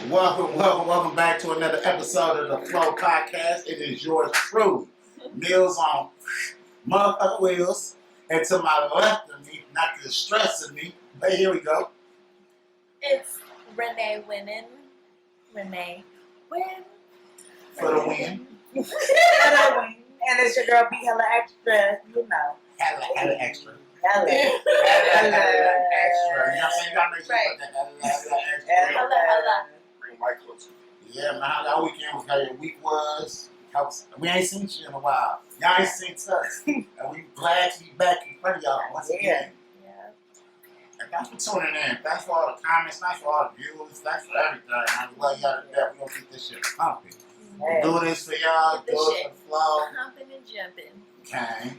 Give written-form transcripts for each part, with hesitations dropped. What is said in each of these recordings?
Welcome back to another episode of the Flow Podcast. It is yours truly, Meals on motherfucking wheels. And to my left of me, not the stress of me, but here we go. It's Renee winning. Renee win. For the win. And it's your girl B Hella Extra, you know. Hella extra. Hella. Hella extra. You know what I'm saying? You gotta make sure you put that hella extra. Hella. Bring the mic closer. Yeah, man, how your weekend was, how your week was. We ain't seen you in a while. Y'all ain't seen us. And we glad to be back in front of y'all once again. Yeah. And thanks for tuning in. Thanks for all the comments. Thanks for all the views. Thanks for everything. I love y'all to death. We're going to keep this shit pumping. Hey. Do this for y'all. Do it for the flow. Humping and jumping. Okay.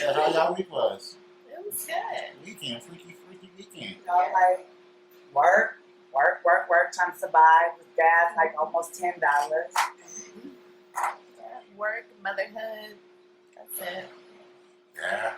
Yeah, how y'all week was? It was good. Weekend. Freaky weekend. You know, like, work, trying to survive with gas, like almost $10. Yeah. Work, motherhood. That's it. Yeah.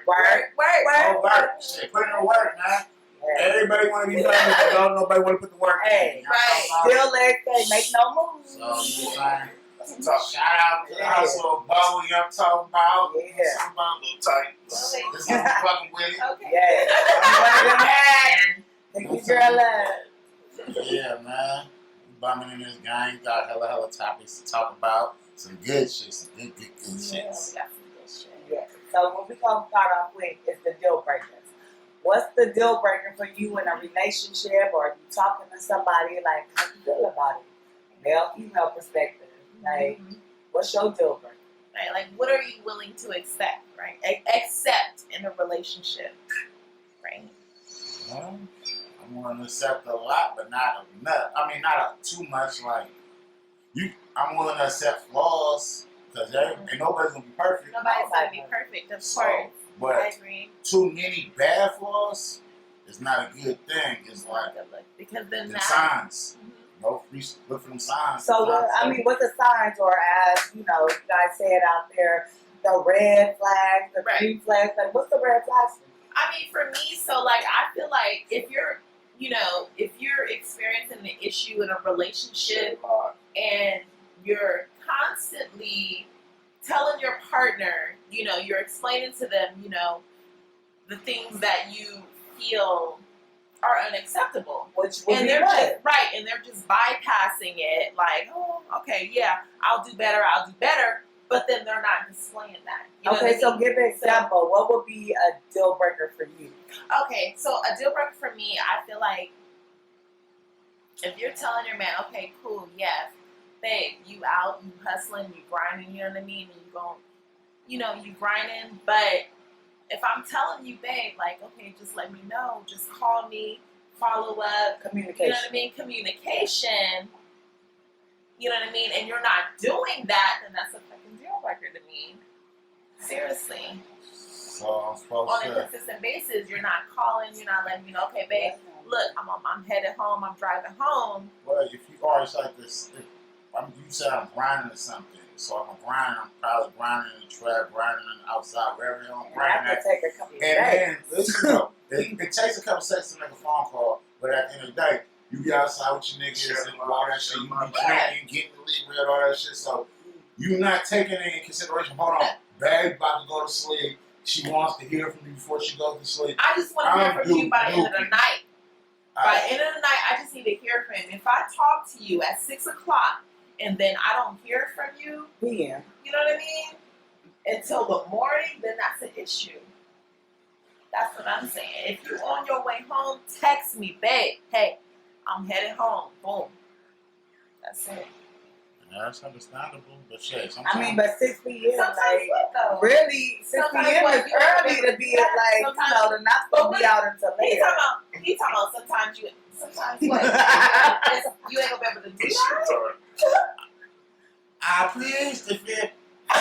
Work. Shit, put in the work, man. Yeah. Everybody want to be famous, but don't nobody want to put the work in. Hey, You know what I'm Still legs say make no moves. So, you know what I'm saying? Shout out to the household Bowie, I'm talking about. Yeah. Something about a little tight. This is fucking with it. Okay. Yeah. I'm one of them hats. Thank you, girl. Yeah, man. We bumming in this gang. Got hella topics to talk about. Some good shit. Some good Yeah, shit. we got some good shit. Yeah. So what we gonna start off with is the deal breakers. What's the deal breaker for you in a relationship, or you talking to somebody, like, how you feel about it? Male, female perspective. Like, what's your deal breaker? Right, like what are you willing to accept, right? Accept in a relationship, right? Well, I'm willing to accept a lot, but not enough. I mean, not too much. Like, I'm willing to accept flaws, because ain't nobody's going to be perfect. Nobody's gonna be perfect, of So, course. I but agree. too many bad flaws is not a good thing. It's like Good look, because then the now. signs. Mhm. No, look for them signs. So, what's the signs, or as, you know, you guys say it out there, the red flags, the Right. green flags, like, what's the red flags for you? I mean, for me, so like I feel like if you're experiencing an issue in a relationship and you're constantly telling your partner, you're explaining to them, the things that you feel are unacceptable. Which would And be they're what? they're just bypassing it, like, oh, okay, yeah, I'll do better, but then they're not displaying that. You know what I Okay, so mean? give an example. What would be a deal breaker for you? Okay, so a deal breaker for me, I feel like if you're telling your man, okay, cool, yes, babe, you out, you hustling, you grinding, you know what I mean, and you grinding, but if I'm telling you, babe, like, okay, just let me know, just call me, follow up, Communication. you know what I mean, communication, you know what I mean, and you're not doing that, then that's a fucking deal breaker to me. Seriously. So I'm supposed On a to. consistent basis, you're not calling, you're not letting me know, okay, babe, look, I'm headed home, I'm driving home. Well, if you always like this, you said I'm grinding or something. So if I'm grinding, I'm probably grinding in the trap, grinding outside, wherever I'm grinding That at. could take a couple of And days. then, listen though, it takes a couple seconds to make a phone call, but at the end of the day, you get outside with your niggas and all that shit, you be drinking, getting the lead red, all that shit, so you not taking it in consideration. Hold on, babe about to go to sleep. She wants to hear from you before she goes to sleep. I just want to hear from you by the end of the Dookie. night. By Alright. the end of the night, I just need to hear from him. If I talk to you at 6 o'clock and then I don't hear from you, Yeah. you know what I mean, until the morning, then that's an issue. That's what I'm saying. If you're on your way home, text me, babe, hey, I'm headed home. Boom. That's it. Yeah, that's understandable, but shit, I mean, but 6 p.m., Sometimes like, what though? really, 6 Sometimes p.m. what, is you ain't early gonna to be do that. like, Sometimes- they're not supposed to be out until He later. talking about sometimes what? You ain't gonna be able to do This that? shit retarded. I please the fifth. No,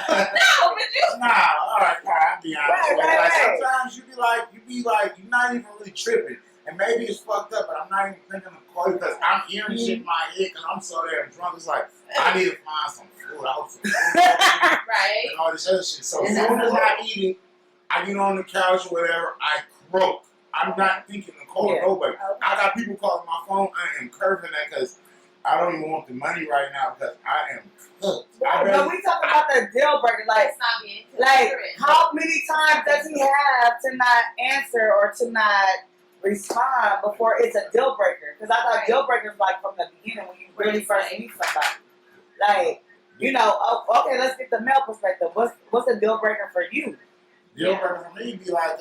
but you. Nah, alright, I'll be honest with you. Right. Like, sometimes you be like, you're not even really tripping. And maybe it's fucked up, but I'm not even thinking of call you because I'm hearing shit in my head because I'm so damn drunk. It's like, I need to find some food. I hope some food. Right. And all this other shit. So And as soon that's as I eat it, I get on the couch or whatever, I croak. I'm not thinking of call Yeah. nobody. I got people calling my phone. I am curving that because I don't even want the money right now because I am cooked. I But we talking about the deal breaker, like. It's not being Like, considerate. how many times does he have to not answer or to not respond before it's a deal breaker? Because I thought Right. deal breakers like from the beginning when you really Right. first meet somebody. Like, you know, okay, let's get the male perspective. What's a deal breaker for you? Deal breaker for me be like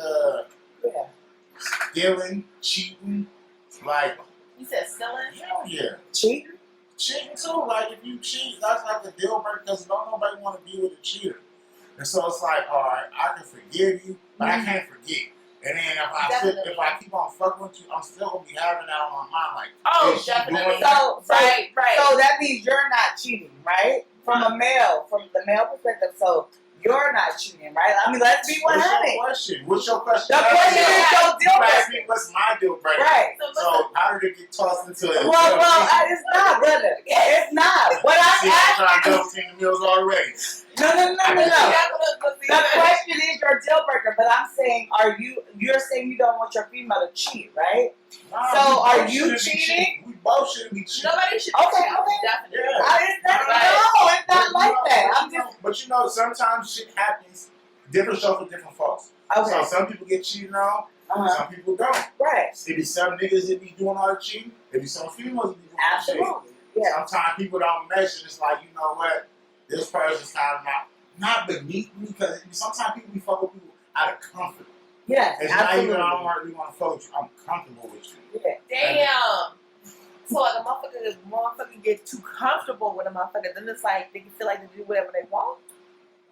Yeah. stealing, cheating, like You said stealing? hell yeah. Cheating? Cheating too, like if you cheat, that's like a deal breaker because don't nobody want to be with a cheater. And so it's like, all right, I can forgive you, but I can't forget. And then if I keep on fucking with you, I'm still gonna be having that on my mind, like, Oh, is she definitely. doing that? So Right. So that means you're not cheating, right? From the male perspective. So you're not cheating, right? I mean, let's be What's 100. your question? What's your question? The question is your deal You asked me breaker. what's my deal breaker. Right. So how did it get tossed into it? Well, it's not, brother. It's not. What See, I'm I'm trying to asking go between the meals already. no. The The question is your deal breaker, but I'm saying, you're saying you don't want your female to cheat, right? Nah, So, we are both you shouldn't be cheating? We both shouldn't be cheating. Nobody should Okay, cheat. okay. Definitely. Yeah. It's not like that. But you know, sometimes shit happens. Different shows for different folks. Okay. So some people get cheated on, Uh-huh. some people don't. Right. It be some niggas that be doing all the cheating. It be some females that be doing all the cheating. Absolutely. Yeah. Sometimes people don't measure. It's like, you know what? This person's kind of not beneath me because sometimes people be fucking with people out of comfort. Yes. It's not Absolutely. even I don't really want to fuck with you. I'm comfortable with you. Yeah. Damn. So like a motherfucker get too comfortable with a motherfucker, then it's like they can feel like they do whatever they want.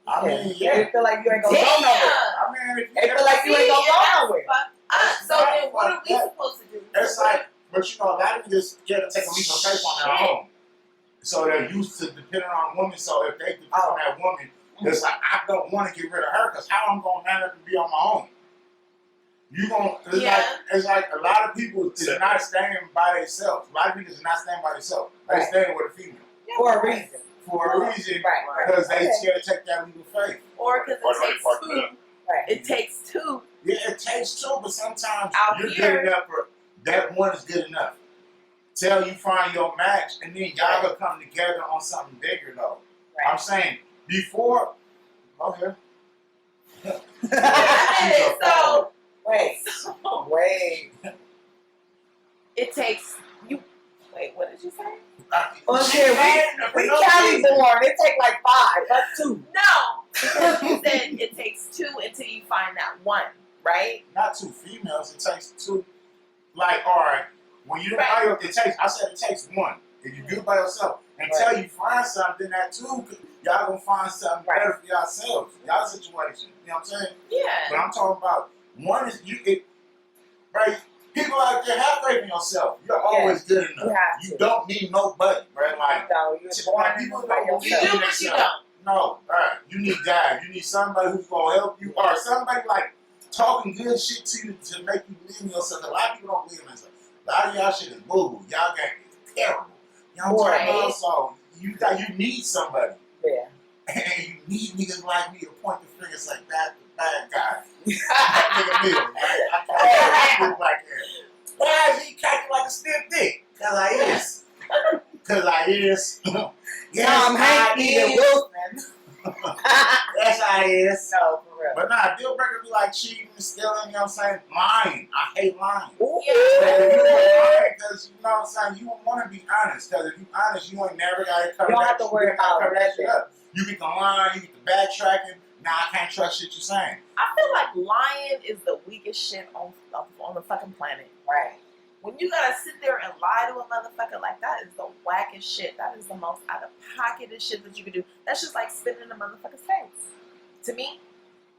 I mean, They yeah. feel like you ain't gonna go Damn. nowhere. I mean, if They feel like you ain't gonna go nowhere. So then what are we supposed to do? it's like, but you know, a lot of niggas scared to take a leap of faith on their Shit. own. So they're used to depending on women. So if they depend on that woman, it's like I don't want to get rid of her because how I'm gonna manage to be on my own. It's like a lot of people is not staying by themselves. A lot of niggas is not staying by themselves. They Right. staying with a female For a reason. for a reason Right. because they Okay. scared to take that leap of faith. Or because Or it they takes fucked two. up. Right. It takes two. Yeah, it takes two, but sometimes Out you're here- good enough for that one is good enough. Till you find your match, and then y'all gonna come together on something bigger though. I'm Right. saying before. Go ahead. So Wait. it takes you. Wait, what did you say? Well, shit, we Cali born. It take like 5, that's 2. No, because you said it takes two until you find that one, right? Not two females. It takes two. Like, all right, when you Right. by it takes. I said it takes one. If you do it by yourself, until you find something that two, y'all gonna find something better for yourselves, y'all situation. You know what I'm saying? But Yeah. I'm talking about one is you. Right? People out there have faith in yourself. You're always good enough. You have You to. don't need nobody, right? Like. No, you're born People by don't You yourself. do, but you don't. No, right. You need God. You need somebody who's gonna help you, or somebody like talking good shit to you to make you believe in yourself. A lot of people don't believe in themselves. A lot of y'all shit is boo. Y'all got is terrible. You know what I'm talking about? So you need somebody, Yeah. and you need niggas like me to point the fingers like that, the bad guy. That nigga Bill, right? I can't like that. Why is he cracking like a stiff dick? Cause I is. Cause I is. Yes, Tom I Hanks is. and Wilson. Yes, I is. No, for real. But nah, deal breaker be like cheating, stealing, you know what I'm saying? Lying. I hate lying. Yeah. If you lying, because you know what I'm saying, you want to be honest. Because if you honest, you ain't never got to cover You don't that. have to worry about cover that shit nothing. up. You get the line, you get the backtracking. Now I can't trust shit you're saying. I feel like lying is the weakest shit on the fucking planet. Right. When you gotta sit there and lie to a motherfucker, like that is the wackest shit. That is the most out of pocketest shit that you can do. That's just like spitting in a motherfucker's face. To me,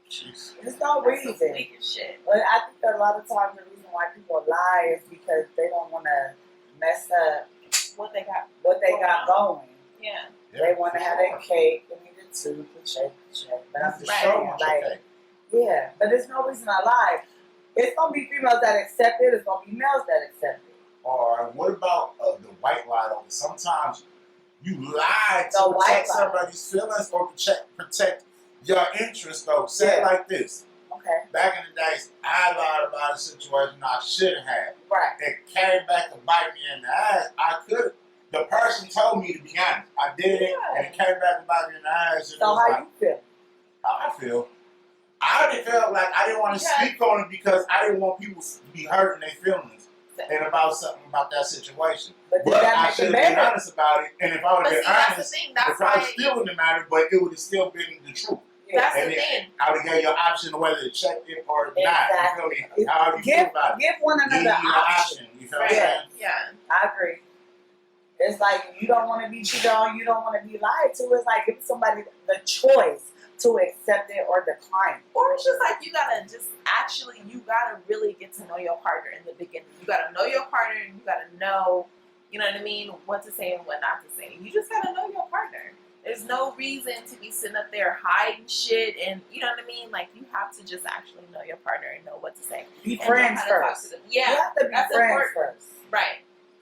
Jeez. There's no that's the reason. weakest shit. But I think that a lot of times the reason why people lie is because they don't want to mess up What they got? what they got going. Yeah. They want to have their cake and eat it too, cliche. But I'm just Right. saying, like, yeah. But there's no reason I lie. It's gonna be females that accept it. It's gonna be males that accept it. Or what about the white lie though? Sometimes you lie The to white protect lie. somebody's feelings or protect your interest though. Say it Yeah. like this. Okay. back in the days, I lied about a situation I shouldn't have. Right. It came back to bite me in the ass. I could. The person told me to be honest. I did it, Yeah. and it came back to bite me in the ass. And it So was how like, you feel? how I feel. I already felt like I didn't want to Yeah. speak on it because I didn't want people to be hurting their feelings and about something about that situation. But did But that I make should it have been better? honest about it, and if I would But have see, been that's the honest, thing. the That's probably why. still wouldn't have mattered, but it would have still been the truth. That's And the then thing. I would have gave you an option of whether to check it or not. Exactly. You feel me? How do you feel Give about it? give one Give you another the option. option. You feel what I'm Right. saying? Yeah. I agree. It's like you don't want to be cheated on, you don't want to be lied to. It's like give somebody the choice to accept it or decline. Or it's just like you gotta really get to know your partner in the beginning. You gotta know your partner and you gotta know, you know what I mean, what to say and what not to say. You just gotta know your partner. There's no reason to be sitting up there hiding shit and you know what I mean? Like you have to just actually know your partner and know what to say. Be And friends know how to talk first. to them. You Yeah, have to be that's friends important. first. right.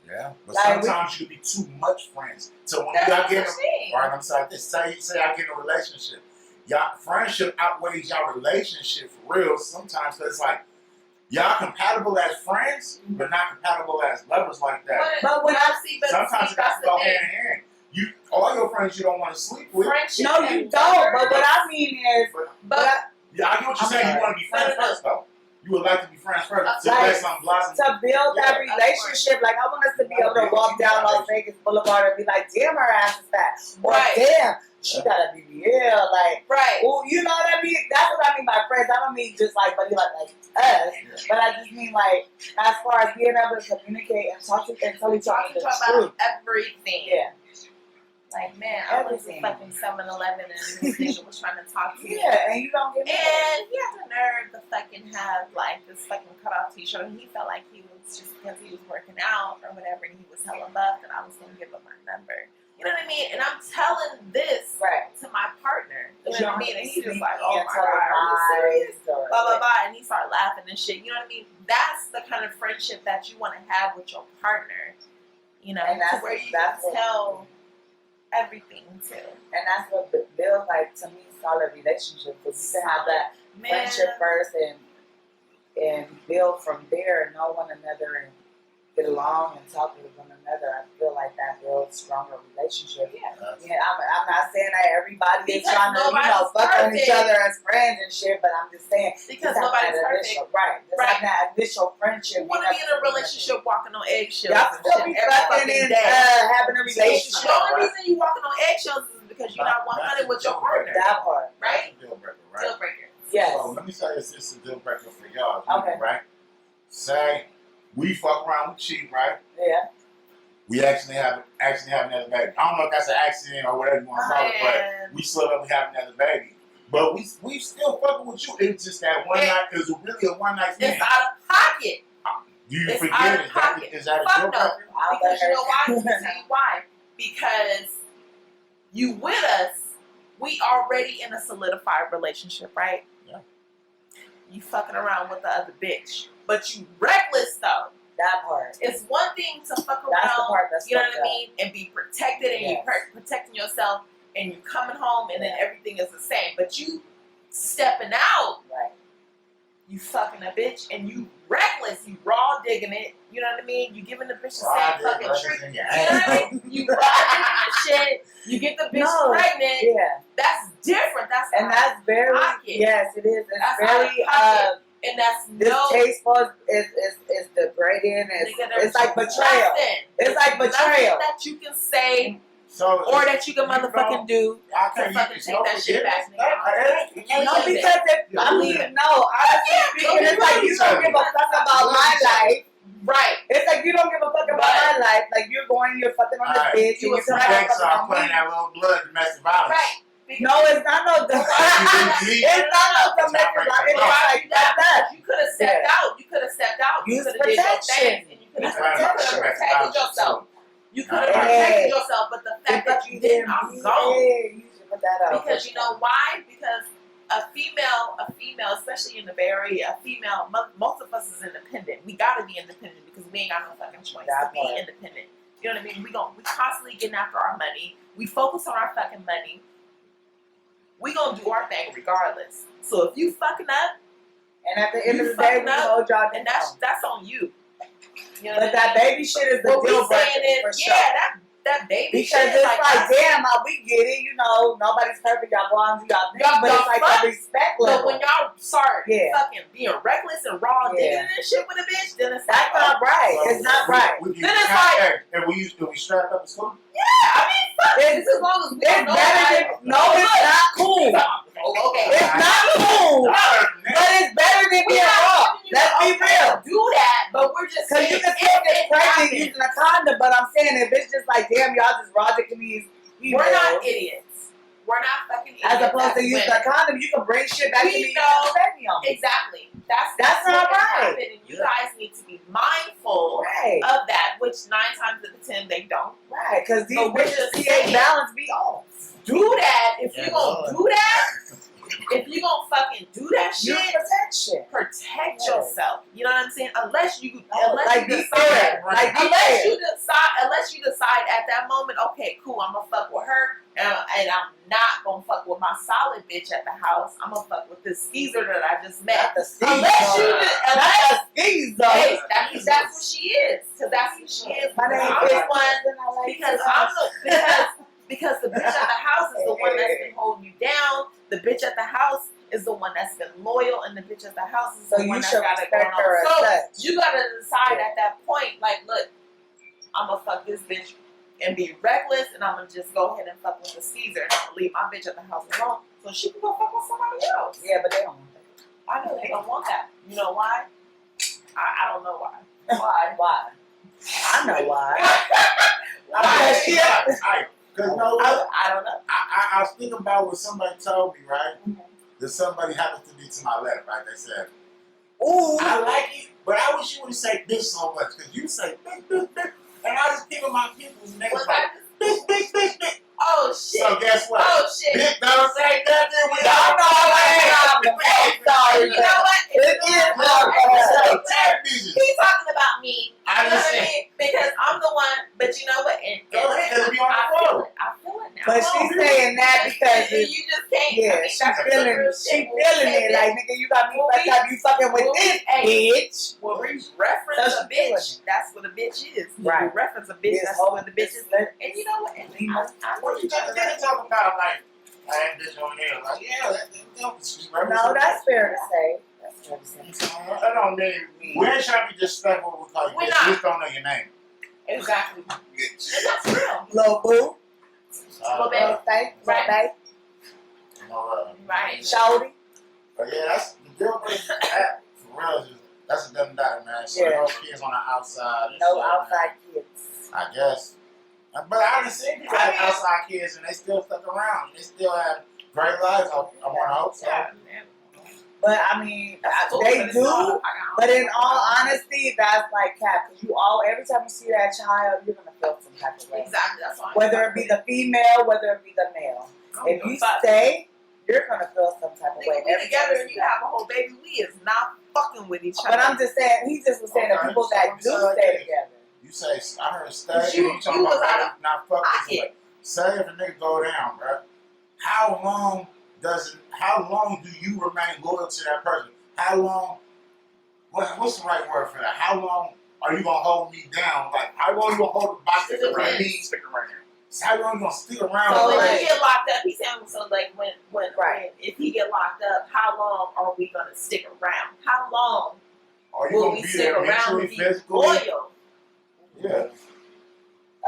Yeah. But Like, sometimes you can be too much friends. So when That's y'all what get I'm in saying. Right, I'm sorry. Say I get in a relationship. Y'all friendship outweighs y'all relationship for real sometimes. Cause it's like y'all compatible as friends, but not compatible as lovers like that. But when I see, Sometimes it that's got to go hand in hand. You all your friends you don't want to sleep with. friendship. no, you and don't. But what lovers, I mean is, but Yeah, I get what you're I'm saying. sorry. You want to be friends No. first though. You would like to be friends first. To Like, let something blossom. to build that Yeah. relationship, like I want us to be able to walk down Las Vegas Boulevard and be like, damn, her ass is fat. Or Right. damn, she got a BBL. Like, right. well, you know what I mean? That's what I mean by friends. I don't mean just like, but you like us. Yeah. But I just mean like, as far as being able to communicate and talk to and tell each other Talking the to about truth. everything. Yeah. Like, man, I went to Everything. fucking 7-Eleven and this nigga was trying to talk to me. Yeah, and you don't get mad. And he had the nerve to fucking have like this fucking cutoff t-shirt and he felt like he was just because he was working out or whatever and he was hella buff and I was gonna give him my number. You know what I mean? And I'm telling this Right. to my partner. You know what I mean? And he just Sneaky like, oh and my tell god, are you serious? lies or- Blah blah blah, and he started laughing and shit. You know what I mean? That's the kind of friendship that you want to have with your partner. You know, And to that's- where you that's can what- tell everything too. And that's what builds like to me solid relationships. Because you can have that Man, friendship first and build from there and know one another and get along and talk with one another. I feel like that builds stronger relationships. yeah. Yeah, I'm not saying that everybody is Because trying to, nobody's fuck on each perfect. other as friends and shit, but I'm just saying Because just have nobody's that perfect. initial, right. Just Right. have that initial friendship. You want to be in a relationship walking on eggshells Y'all and still shit be every fucking fucking and day. having a relationship. The only reason you walking on eggshells is because you're not 100 with your partner. That part. Right? That's a deal breaker, right? Deal breaker. Yes. So let me say this is a deal breaker for y'all, Okay. right? Say we fuck around, we cheat, right? Yeah. We actually have another baby. I don't know if that's an accident or whatever you want to call it, Man. but we slip up and have another baby. But we still fucking with you. It's just that one night. It was really a one night stand. It's out of pocket. Do you it's forget out it? of pocket. Is that a Fuck deal no. breaker? I'll Because let you her- know why? Let me tell you why. Because you with us, we already in a solidified relationship, right? Yeah. You fucking around with the other bitch. But you reckless though. That part. It's one thing to fuck That's the around, part that's you know fucked what I mean, and be protected and Yes. you protecting yourself and you coming home and then everything is the same. But you stepping out, Right. you fucking a bitch and you reckless, you raw digging it, you know what I mean? You giving the bitch the Raw same dig, fucking brothers treat. in You your know what I ass, mean? You raw digging the shit, you get the bitch No. pregnant. Yeah. That's different. That's And that's very pocket. yes, it is. It's That's very out of pocket. And that's distasteful is degrading. Nigga, It's like betrayal. nothing. It's like betrayal. Nothing that you can say So or that you can motherfucking do. I to can't fucking use take no that shit back, forgiveness. nigga. No, because I mean, no, honestly Yeah, speaking, okay, it's like you don't give a fuck about my life. Right. It's like you don't give a fuck about my life. Like you're going, you're fucking on this Alright. bitch, You and was you're right. talking Thanks, about I'm putting me. that little blood domestic violence. Right. No, it's not no. It's not no domestic violence. It's like that. You could have stepped out. You could have stepped out. You Use could have did your protection. thing. And you could have That's right, protected domestic violence, yourself. too. You could have Hey. protected yourself, but the fact that you didn't, I'm gone. You should put that out. Because you know why? Because a female, especially in the Bay Area, most of us is independent. We gotta be independent because we ain't got no fucking choice to That be part. independent. You know what I mean? We constantly getting after our money. We focus on our fucking money. We gonna do our thing regardless. So if you fucking up And at the end You of the day, we fucking up, hold y'all and down. that's on you. You know But that baby shit is the what we deal breaker saying is, for sure. yeah, that baby Because shit, it's like like, that's- damn, we get it, you know, nobody's perfect, y'all go on, do y'all thing, Y'all but it's like fuck, a respect But level. when y'all start Yeah. fucking being reckless and raw Yeah. digging and shit with a bitch, then it's That's like, not right. So It's not right. We Then it's like- hey, and we strapped up at school. I mean, fuck It's- this as long as we don't It's know better about than, it. no, it's not cool. Oh, okay. It's not cool, but it's better than being raw. Let's be real. Do that, but we're just Because saying you can if still get it pregnant happens, using a condom, but I'm saying if it's just like, damn, y'all just raw dicking these we're females, not idiots. We're not fucking idiots. as opposed to as using women. a condom, you can bring shit back We to me know- and baby on me. Exactly. That's That's what not can right. happen, and you guys need to be mindful Right, of that, which 9 times out of 10 they don't. right, because these But we're bitches just pH saying- balance be off. Do that if Yeah, you gonna Lord. do that. If you gonna fucking do that You shit, protection. protect Yeah. yourself. You know what I'm saying? Unless you Like be decide. fair. Like be Unless fair. you decide at that moment, okay, cool, I'm gonna fuck with her, and I'm not gonna fuck with my solid bitch at the house. I'm gonna fuck with this skeezer that I just met. Not the skis, Unless you, though. unless Not the skis, though. hey, that means that's what she is, because that's who she is. My name I'm is the one because because the bitch at the house is the one that's been holding you down. The bitch at the house is the one that's been loyal, and the bitch at the house is So the you one that's should got it going respect her on. as So such. you gotta decide at that point, like, look, I'm gonna fuck this bitch and be reckless, and I'm gonna just go ahead and fuck with the Caesar, and I'm gonna leave my bitch at the house alone so she can go fuck with somebody else. Yeah, but they don't want that. I know they don't want that. You know why? I don't know why. Why? Why? I know why. Why? Because I don't know. I was thinking about what somebody told me, right? Mhm. That somebody happened to be to my letter, right? They said, Ooh. I like it, but I wish you wouldn't say bitch so much, because you say bitch. And I just think of my people, and they was Was like, that bitch. oh shit. So guess what? Oh shit. Bitch don't say nothing. We Y'all all know I ain't I'm sorry. You know what? It is know. my Tag bitches. He's talking about me. I You know just what I said, mean? Because I'm the one, but you know what? And go ahead, let me on I the feel floor. it. I feel it now. But she's saying that because you it's, just can't. yeah, I mean, she's that's feeling, real she shit. feeling it. Like, nigga, you got me fucked up. You fucking with this bitch. When we reference So a she feeling bitch, that's what a bitch is. When Right. we reference a bitch, This that's whole what a bitch is. And you know what? And I What you talking about? Like, I ain't bitch on there. Like, yeah, No, that's fair to say. That's fair to say. That don't mean we ain't trying to be disrespectful. We call you We're bitch. not. We just don't know your name. Exactly. And that's real. Little boo. Little baby. Little babe. Little babe. Right. Shorty. But yeah, that's the deal breaker. That, for real, that's a dumb dot, man. So Yeah. no kids on the outside. and No shit, outside kids. Man. I guess. But I done seen people have outside kids and they still stuck around. They still have great lives. I want to hope so. Yeah, man. But I mean, That's cool, they but it's do. not- But in all honesty, that's like cap. Because every time you see that child, you're gonna feel some type of way. Exactly. That's why. Whether it be the female, whether it be the male. If you stay, you're gonna feel some type of way. Nigga, we every time together you and see you that. have a whole baby. We is not fucking with each other. But I'm just saying, he just was saying the Okay, people so that I'm do saying stay that. together. You say, I heard stay, But and you- you talking you about was out maybe not fucking pocket. somebody. Say if a nigga go down, bro, how long do you remain loyal to that person? How long, what's the right word for that? How long are you gonna hold me down? Like, how long you gonna hold the box It around depends. me? Stick around here. How long you gonna stick around? So Right. when you get locked up, he's saying, so like when Right. if he get locked up, how long are we gonna stick around? How long Are you will gonna we be stick there around mentally, and be physically? loyal? Yeah.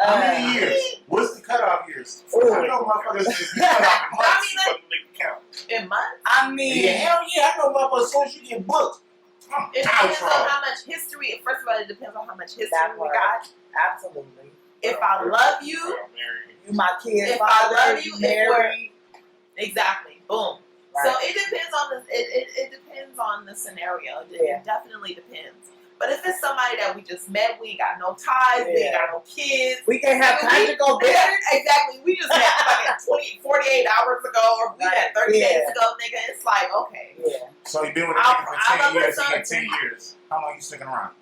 How many years? What's the cutoff years? I know motherfuckers if you cut off in months. I mean, like, Doesn't make it count. in months. I mean, Yeah, hell yeah, I know motherfuckers as soon as you get booked. It depends on how much history. First of all, it depends on how much history That we part. got. absolutely. If I love you, I'm married. You my kid's If I father, love you, you if married. exactly, boom. Right. So it depends on the it depends on the scenario. Yeah. It definitely depends. But if it's somebody that we just met, we ain't got no ties, we ain't Yeah. got no kids. We can have conjugal Yeah, visits. exactly. We just met fucking 48 hours ago, or we met 30 Yeah. days ago, nigga. It's like, okay. Yeah, So you've been with a I'll- nigga for I'll 10 put years, you some- got 10 years. How long you sticking around?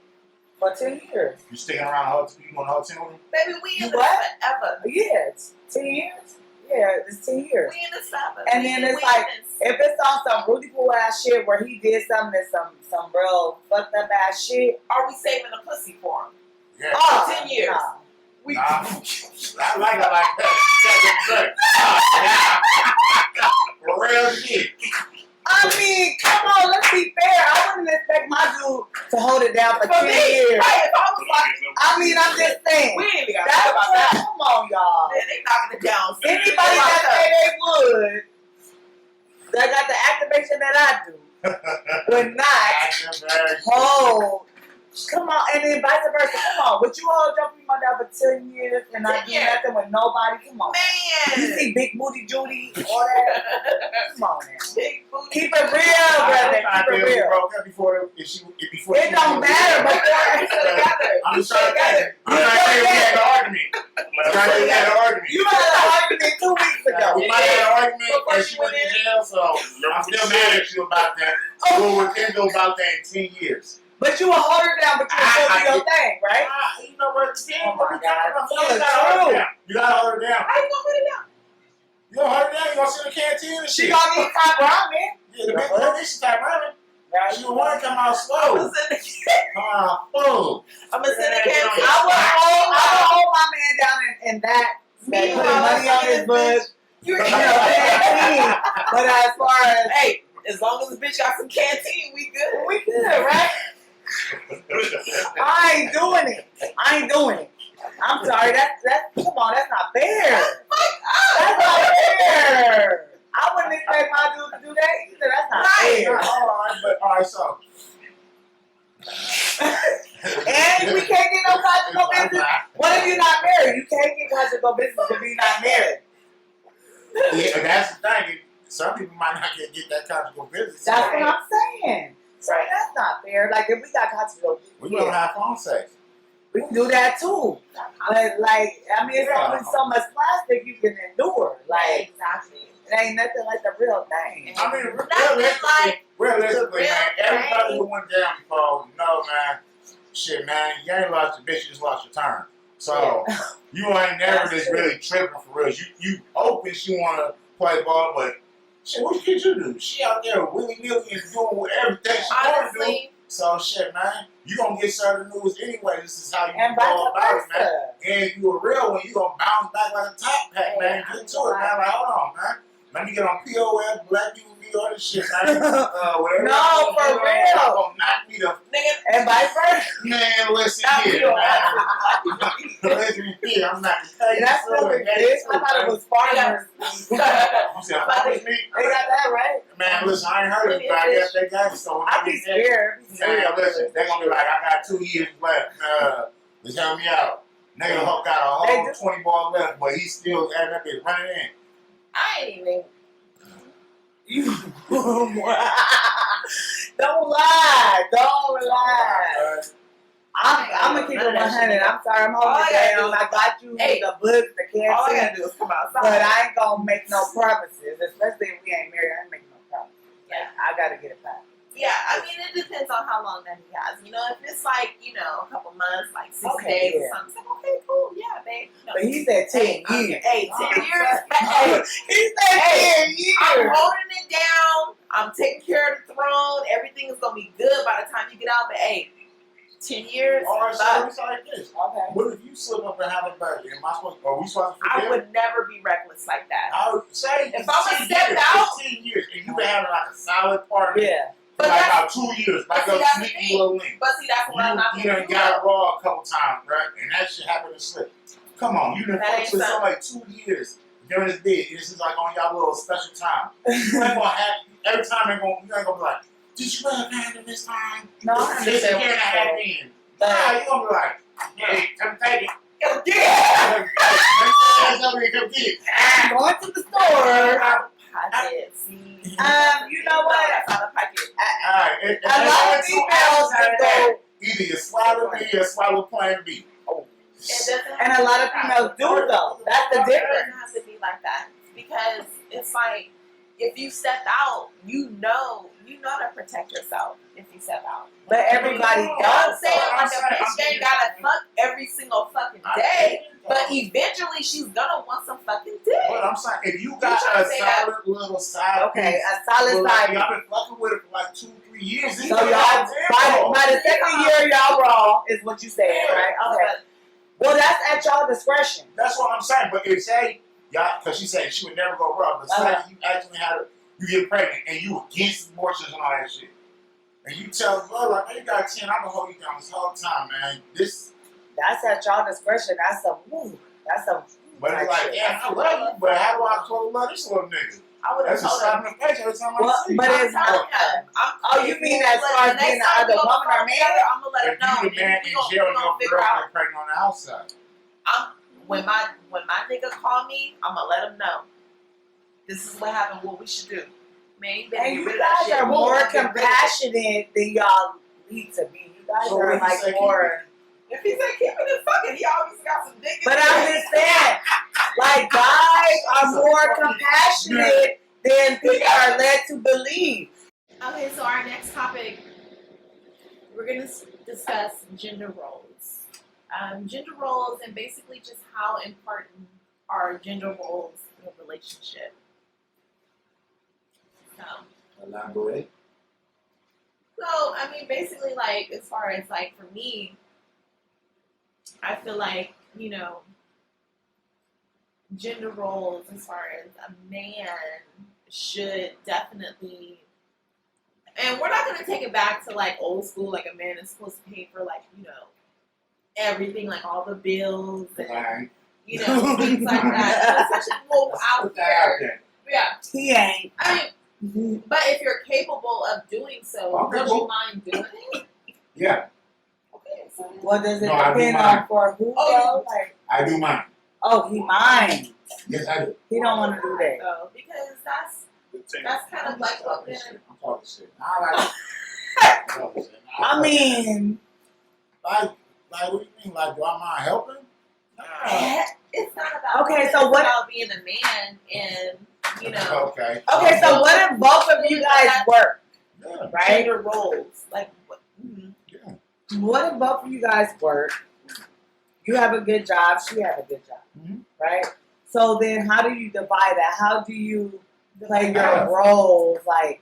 for 10 years. You sticking around the hotel, you going to the hotel with him? Baby, we in You this what? forever. Yes, 10 years. Yeah, it's 10 years. We in the summer. And then it's like, if it's on some Rudy Poo ass shit where he did something that's some real fucked up ass shit. are we saving the pussy for him? Yeah. Oh, 10 years. nah. We Nah, I like her like that. She said it good. For real shit. I mean, come on, let's be fair. I wouldn't expect my dude to hold it down for 10 me, years. right? If I was like, I mean, I'm just saying. we ain't even got to That's talk about what, that. come on, y'all. Man, they knocking it down. Anybody that say they would, that got the activation that I do, would not hold. Come on, and then vice versa. Come on, would you hold your female down for 10 years and not 10 do years. nothing with nobody? Come on. You Man. see Big Booty Judy, all that? Come on now. Big booty. Keep it real, brother. Keep it real. Broke up before It don't matter, but We still together. I'm just trying to get it. I'm not saying we had an argument. I'm trying to get an argument. you had an argument 2 weeks ago. We might have had an argument Before and she she went went to jail, so I'm still mad at you about that. We'll rekindle about that in 10 years. But you will hold her down, but you will still do your thing, right? You know what? Oh my God. You gotta hold her down. You gotta hold her down. How you gonna put it down? You gonna hold her down? You gonna sit in the canteen and She shit? gonna need top ramen. Yeah, the big one, she start running. She don't want to come out I'm slow. gonna send the Come out full. I'm gonna send the Yeah, canteen. I would hold my man down in that. Put money on his butt. You You know, canteen. But as far as hey, as long as the bitch got some canteen, we good. we good, right? I ain't doing it. I ain't doing it. I'm sorry. That's come on. That's not fair. That's not fair. I wouldn't expect my dude to do that either. That's not Right. fair. Alright, so. And we can't get no conjugal business. What if you're not married? You can't get conjugal business if you're not married. Yeah, that's the thing. Some people might not get that conjugal business. That's what I'm saying. So that's not fair. Like if we got conjugal We business, gonna have phone sex. we can do that too. But like, I mean, it's only so much plastic you can endure. Like, exactly. it ain't nothing like the real thing. I mean, Nothing realistically, the man, real everybody thing. who went down before, no, man, shit, man, you ain't lost your bitch, you just lost your turn. So, you ain't never That's just true. really tripping for real. You hoping she wanna play ball, but shit, what could you do? She out there willy-nilly and doing everything she wanna do. Honestly, So, shit, man, you gonna get certain news anyway. This is how you And go about vice it, man. versa. And you a real one, you gonna bounce back like a top pack, man. Get to it, man. Like, hold on, man. Let me get on POF, Black People Be all this shit, man. Whatever. No, for real. I'm gonna knock me the nigga, And vice versa. man. Listen not here, real. man. Listen here. I'm not. That's really big. I thought it was farmers. You said farmers meat? They got that right. Man, listen, I ain't heard it, but I guess they got it. So when I'd they be get that, scared. man, listen, they gonna be like, I got 2 years left. Just help me out. Nigga Hulk got a They whole just- 20 ball left, but he's still adding up and running in. I ain't even. Don't lie. Don't lie. I'm gonna keep it 100. I'm sorry, I'm holding All I it gotta down. do- I got you Hey. the books, the All I canteen, gotta do is come outside. but I ain't gonna make no promises, especially if we ain't married. I ain't making no promises. Yeah. I gotta get it back. Yeah, I mean, it depends on how long that he has. You know, if it's like, you know, a couple months, like 6 Okay, days yeah. or something, it's like, okay, cool, yeah, babe. No. But he said 10 Hey, years. Hey, 10 years. Hey, He said 10 years. I'm holding it down. I'm taking care of the throne. Everything is gonna be good by the time you get out. But hey, 10 years. All right, so but it's like this. Okay. What if you slip up and have a baby? Am I supposed? Are we supposed to forgive? I would never be reckless like that. I would say If I'm 10 a step years, out- 10 years, and you been having like a solid partner, Yeah. But like that's, about 2 years, like but see, a that's the sneaky thing. little link. but see, that's what I'm not You gonna done do. got raw a couple times, right? And that shit happened to slip. Come on, you done That fucked ain't with something. somebody 2 years during this bid. This is like on y'all little special time. You ain't gonna have every time you ain't gonna be like, did you really happen this time? No, I This understand again what you're saying. happened. Nah, you gonna be like, hey, come take it. Come get it. Come get it. I'm going to the store. Pocket, see. You know what? That's out of pocket. Alright, A lot of females just go, either you swallow B or swallow plan B. It doesn't and a lot of females do though. That's the It difference. doesn't have to be like that because it's like if you step out, you know to protect yourself if you step out. But everybody You know what I'm does. saying? though. Like a bitch ain't gotta fuck every single fucking day. But eventually, she's gonna want some fucking dick. But I'm saying, if you got trying a to say that? solid little side Okay, piece, a solid like, side. y'all been fucking with it for like 2-3 years. So y'all, by the second year, y'all raw is what you said, right? Okay. Well, that's at y'all discretion. That's what I'm saying. But if say y'all, because she said she would never go raw, but say you actually had you get pregnant and you against abortions and all that shit, and you tell her like, "Hey, you got 10, I'm gonna hold you down this whole time, man." That's at y'all discretion. That's a woo. That's a. But it's like, yeah, I love you, but how do I close love this little nigga? I would have That's a told slap her. in the face every time I Well, see but you. it's I'm telling him. Oh, you mean as far as being the other woman or man? I'm gonna let him If know. you the man in jail and your figure girl out. get pregnant on the outside. When my nigga call me, I'm gonna let him know. This is what happened. What we should do. Man, you better And get you rid of that guys shit. are Boom, more get rid of it. compassionate than y'all need to be. You guys So are what he like say, more. If he say keep it in fucking, he always got some dick. But I'm just saying, like guys are more compassionate than people are led to believe. Okay, so our next topic, we're gonna discuss gender roles. Gender roles and basically just how important are gender roles in a relationship. Elaborate. So, I mean, basically, like, as far as, like, for me, I feel like, you know, gender roles as far as a man should definitely, and we're not going to take it back to, like, old school, like, a man is supposed to pay for, like, you know, everything, like, all the bills and, Right. you know, things like that. Especially out there. Yeah. He ain't. I mean, but if you're capable of doing so, Okay, would well. you mind doing it? Yeah, Okay, so What does it No, I do depend mine. on for who Oh, though? Like, I do mine. oh, he mine. Yes, I do. He don't want to do that. so because that's kind of like I'm open. talking shit. I like it. I mean, like, what do you mean? Like, do I mind helping? Nah. It's not about Okay, it's so what- about being a man and you know Okay. okay. So what if both of you guys work, Yeah. right? gender roles like what? Yeah. What if both of you guys work? You have a good job. She have a good job, Mhm. right? So then, how do you divide that? How do you play Yeah. your roles? Like,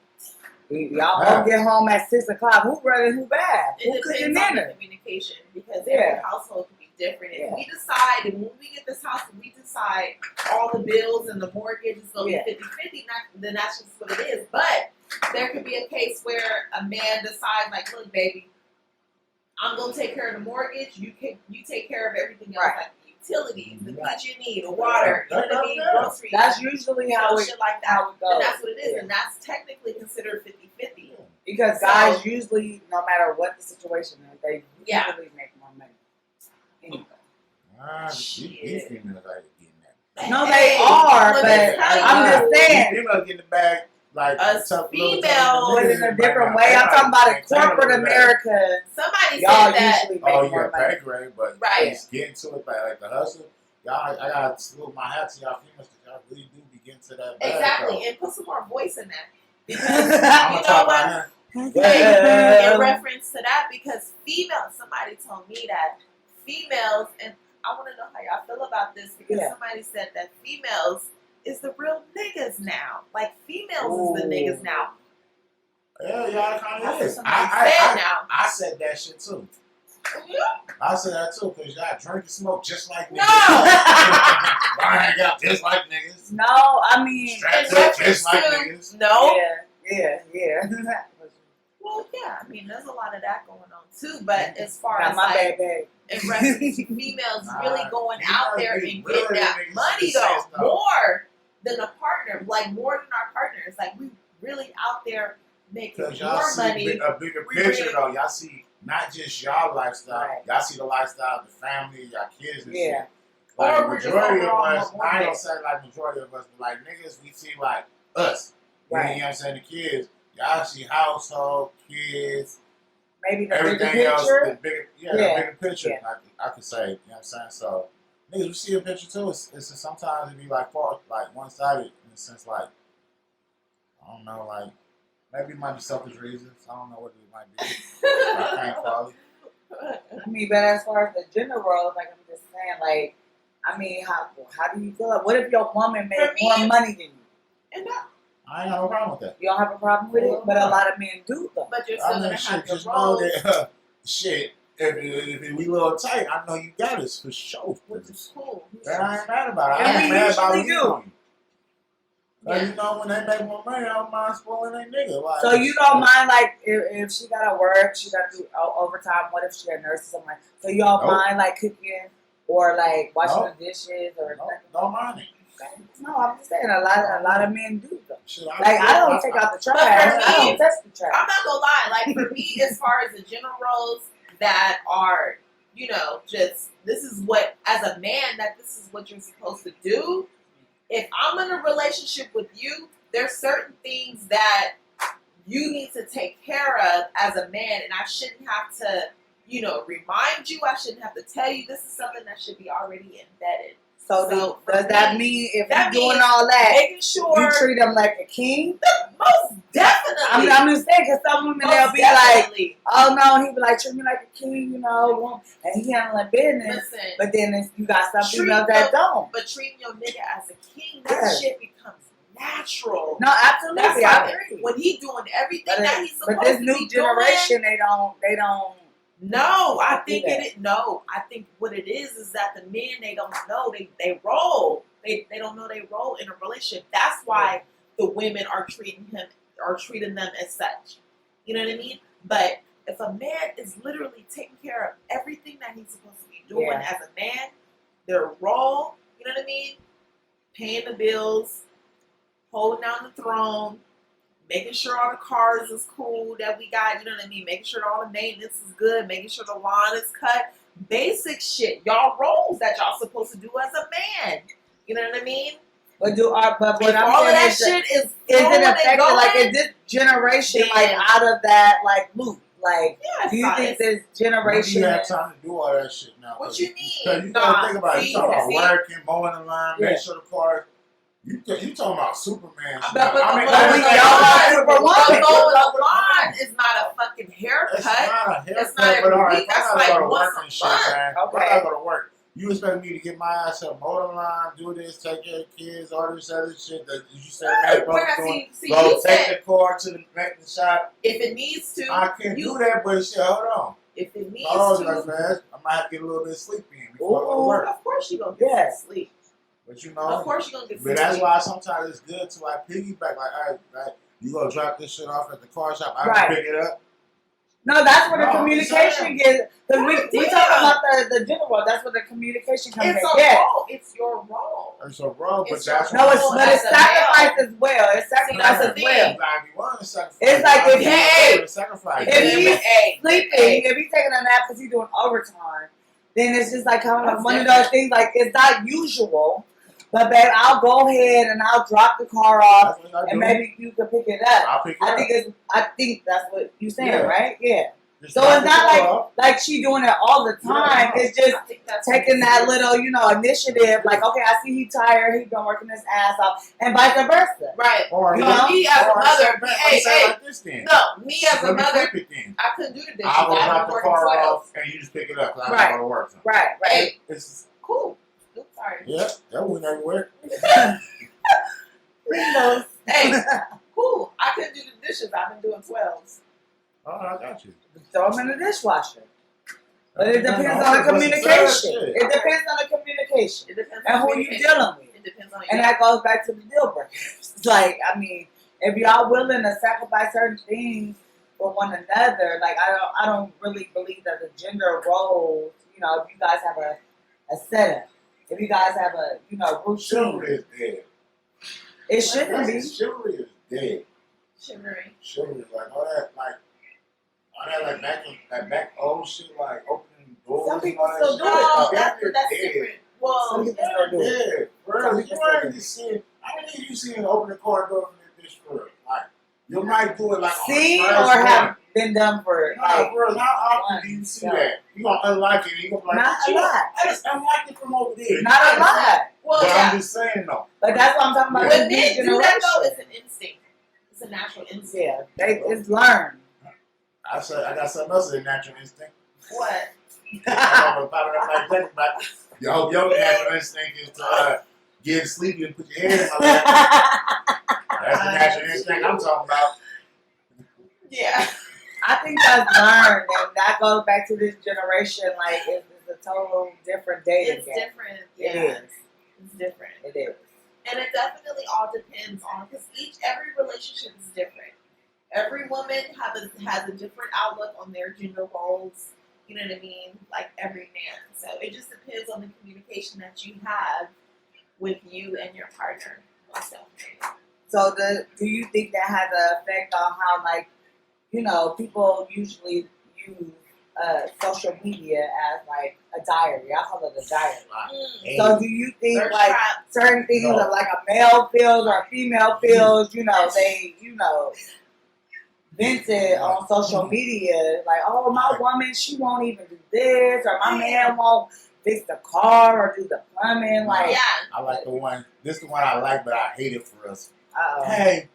y'all Yeah. both get home at 6:00. Who running? Who bad? It Who cooking depends on the dinner? communication because Yeah. every household can be different. If Yeah. we decide and when we get this house, we decide all the bills and the mortgage is going to Yeah. be 50-50, then that's just what it is. But there could be a case where a man decides, like, look, baby, I'm gonna take care of the mortgage. You take care of everything else, Right. like the utilities, the Right. PG&E, the water, you know what I mean, Yeah. groceries. That's usually you how know, it shit like that. how it And goes. that's what it is, Yeah. and that's technically considered 50-50. Because So- guys usually, no matter what the situation is, they Yeah. usually make more money. Anyway. These females are getting that. No, they Hey, are, let me but tell I'm you, just saying. These females get the bag like Us tough little females- But in a different way. I'm talking about in corporate America. somebody Y'all said that. usually make Oh yeah, more money. pay grade, but Right. just getting to it like the hustle. Y'all, I gotta salute my hat to y'all females because y'all really do begin to that bag. Exactly, and put some more voice in that. Because I'm you gonna know talk what? about him. In reference to that, because females, somebody told me that females, and I want to know how y'all feel about this because Yeah. somebody said that females is the real niggas now. Like females is the Ooh. niggas now. Yeah, y'all kind That's of what is. somebody said now. I said that shit too. I said that too because y'all drink and smoke just like niggas. No. Y'all hang out just like niggas. No, I mean, Strapped In up reference just like to niggas. no. yeah. Well, yeah. I mean, there's a lot of that going on too. But as far Not as my like bad, in reference to females really going Females out there be and really getting that niggas in money the sense, though, more than a partner, like more than our partners. Like we really out there making Because y'all more see money. a bigger We picture really- though. Y'all see not just y'all lifestyle. Right. Y'all see the lifestyle of the family, y'all kids and Yeah. shit. Like Or we're just majority of overall us, more I ain't gonna big. say like majority of us, but like niggas, we see like us. Right. You know what I'm saying? The kids, y'all see household, kids, Maybe the bigger everything else, picture. the bigger, Yeah. the bigger picture. Yeah. I could say, you know what I'm saying? So niggas, we see a picture too. It's just sometimes it be like far, like one sided in the sense like I don't know, like maybe it might be selfish reasons. I don't know what it might be. I can't call it. I mean, but as far as the gender roles, like I'm just saying, like I mean, how do you feel? What if your woman made For me- more money than you? And that, I ain't got no problem with that. You don't have a problem with it, but a lot of men do though. but you're still I mean, gonna shit, have your just know roles, that, shit, if we little tight, I know you got us for sure. which is cool. That I ain't mad about it. And I ain't we mad about usually it. do. Like, Yeah. you know, when they make more money, I don't mind spoiling that nigga. Like, So you don't mind like if she gotta work, she gotta do overtime. What if she a nurse or something like? So you don't Nope. mind like cooking or like washing Nope. the dishes or No, nothing? don't mind it. No, I'm just saying a lot of men do though. Shit, Like I don't take out the trash. I me- don't touch the trash. I'm not gonna lie, like for me, as far as the general roles that are, you know, just this is what as a man that this is what you're supposed to do. If I'm in a relationship with you, there's certain things that you need to take care of as a man, and I shouldn't have to, you know, remind you. I shouldn't have to tell you. This is something that should be already embedded. So, So, for does that me, mean if that you're doing means all that, Making you sure, treat him like a king? most definitely. I'm just saying because some women they'll most be like, definitely. oh no, he be like treat me like a king, you know, and he handling business. Listen, But then you got some Treat females that don't. but treating your nigga as a king, that Yeah. shit becomes natural. No, absolutely, That's I like agree. when he doing everything But that he's supposed But this to new be generation, doing. they don't. No, I do think that. no. I think what it is that the men they don't know they roll. They don't know they role in a relationship. That's why the women are treating them as such. You know what I mean? But if a man is literally taking care of everything that he's supposed to be doing Yeah. as a man, their role, you know what I mean? Paying the bills, holding down the throne, making sure all the cars is cool that we got, you know what I mean? Making sure all the maintenance is good, making sure the lawn is cut. Basic shit. Y'all roles that y'all supposed to do as a man. You know what I mean? But what If I'm all of saying that is, shit is is it flowing and affected? going, Like, is this generation like then- out of that like loop? Like, yeah, do you think it's- this When generation? you have time to do all that shit now? What you mean? Because you gotta Nah, think about it. see, You talking about see? working, mowing the line, Yeah. make sure the car. You talking about Superman? shit. But the I mean, mowing that's we not- all that's Superman. not- The mowing that's the lawn is not a fucking haircut. It's not a haircut, That's not every but all right, week. if I That's gotta like go to once work a and shit, month. man. If Okay. I gotta go to work. You expect me to get my ass up, mow the line, do this, take care of kids, all this other shit that you said man We're supposed not to do. see Go you take said the car to the mechanic shop. if it needs to, I can't you- do that, but shit, hold on. if it needs Oh, to, that's fast. I might have to get a little bit of sleep in before I go to work. of course you're gonna get Yeah. some sleep. But you Of know, course you're gonna get some but that's sleep. why sometimes it's good to like piggyback. Like, all right, you gonna drop this shit off at the car shop. I Right. can pick it up. No, that's where the No, I'm communication gets. Because we God talk damn. about the general. That's where the communication comes It's in. a Yeah. role. It's your role. It's a road, but It's that's your No, why it's role but it's as a sacrifice male. as well. It's sacrifice that's as the well. thing. you gotta be willing to sacrifice. It's like if you he- sacrifice. if he's Hey, sleeping, if he's taking a nap because he's doing overtime, then it's just like kind of That's one of different. those things. Like it's not usual, but babe, I'll go ahead and I'll drop the car off, That's what I do. and maybe you can pick it up. I'll pick it I up. think that's what you're saying, Yeah. right? Yeah. Just So drop it's the not car like off. like she doing it all the time. Yeah. It's just I think that's taking that little, initiative. Like, okay, I see he tired. He been working his ass off, and vice versa. right. Or You know? Me as a or I mother, sit back and hey, say hey, like this then. no, me as a Let me mother, flip it then. I couldn't do the dishes. I will I've drop been the working car 12. off and you just pick it up because I Right. gotta go to work. Right. Hey, It's cool. Oops, sorry. yeah, that went everywhere. Hey, cool. I couldn't do the dishes. I've been doing 12s. Oh, I got you. Throw them in the dishwasher. But it depends No, on the but communication. shit. It depends on the communication It depends and on who you communication. dealing with. It depends on And that goes back to the deal breakers. Like, I mean, if y'all willing to sacrifice certain things for one another, like I don't really believe that the gender roles, if you guys have a setup, if you guys have a routine, Chivalry is dead. it shouldn't be. Chivalry is dead. Chivalry. Chivalry, like all that back old shit, like opening doors. Some people and all still that do shit. it. No, They're that's dead. different. Well, Some people still do it. Yeah, bro. Some You people still ain't do it. just seeing. I don't need you seeing open the car door from that bitch for real. Like you might do it like See, on the or first have one. been done for Nah, like bro. How often do you see Yeah. that? You gonna unlock it and you gonna be like, not a lot. I just unlocked it from over there. Not a lot. well, But yeah. I'm just saying though. But that's what I'm talking about. Yeah. When This men do that though, generation. it's an instinct. It's a natural instinct. Yeah, it's learned. I got something else as a natural instinct. What? I'm gonna pop it up like that, but Your natural instinct is to get sleepy and put your head in my lap. That's the natural instinct I'm talking about. Yeah. I think that's learned, and that goes back to this generation. Like, it's a total different dating It's game. different. Yeah. It is. It's different. It is. And it definitely all depends on, because every relationship is different. Every woman has a different outlook on their gender roles. You know what I mean? Like every man. So it just depends on the communication that you have with you and your partner. So, So, do you think that has an effect on how, like, you know, people usually use social media as like a diary? I call it a diary. So, do you think thirst like trap. certain things No. that like a male feels or a female feels, you know, they, vent it on social media, like, oh, my woman, she won't even do this, or my man won't fix the car or do the plumbing, like, Yeah. I like the one. This is the one I like, but I hate it for us. uh-oh. Hey,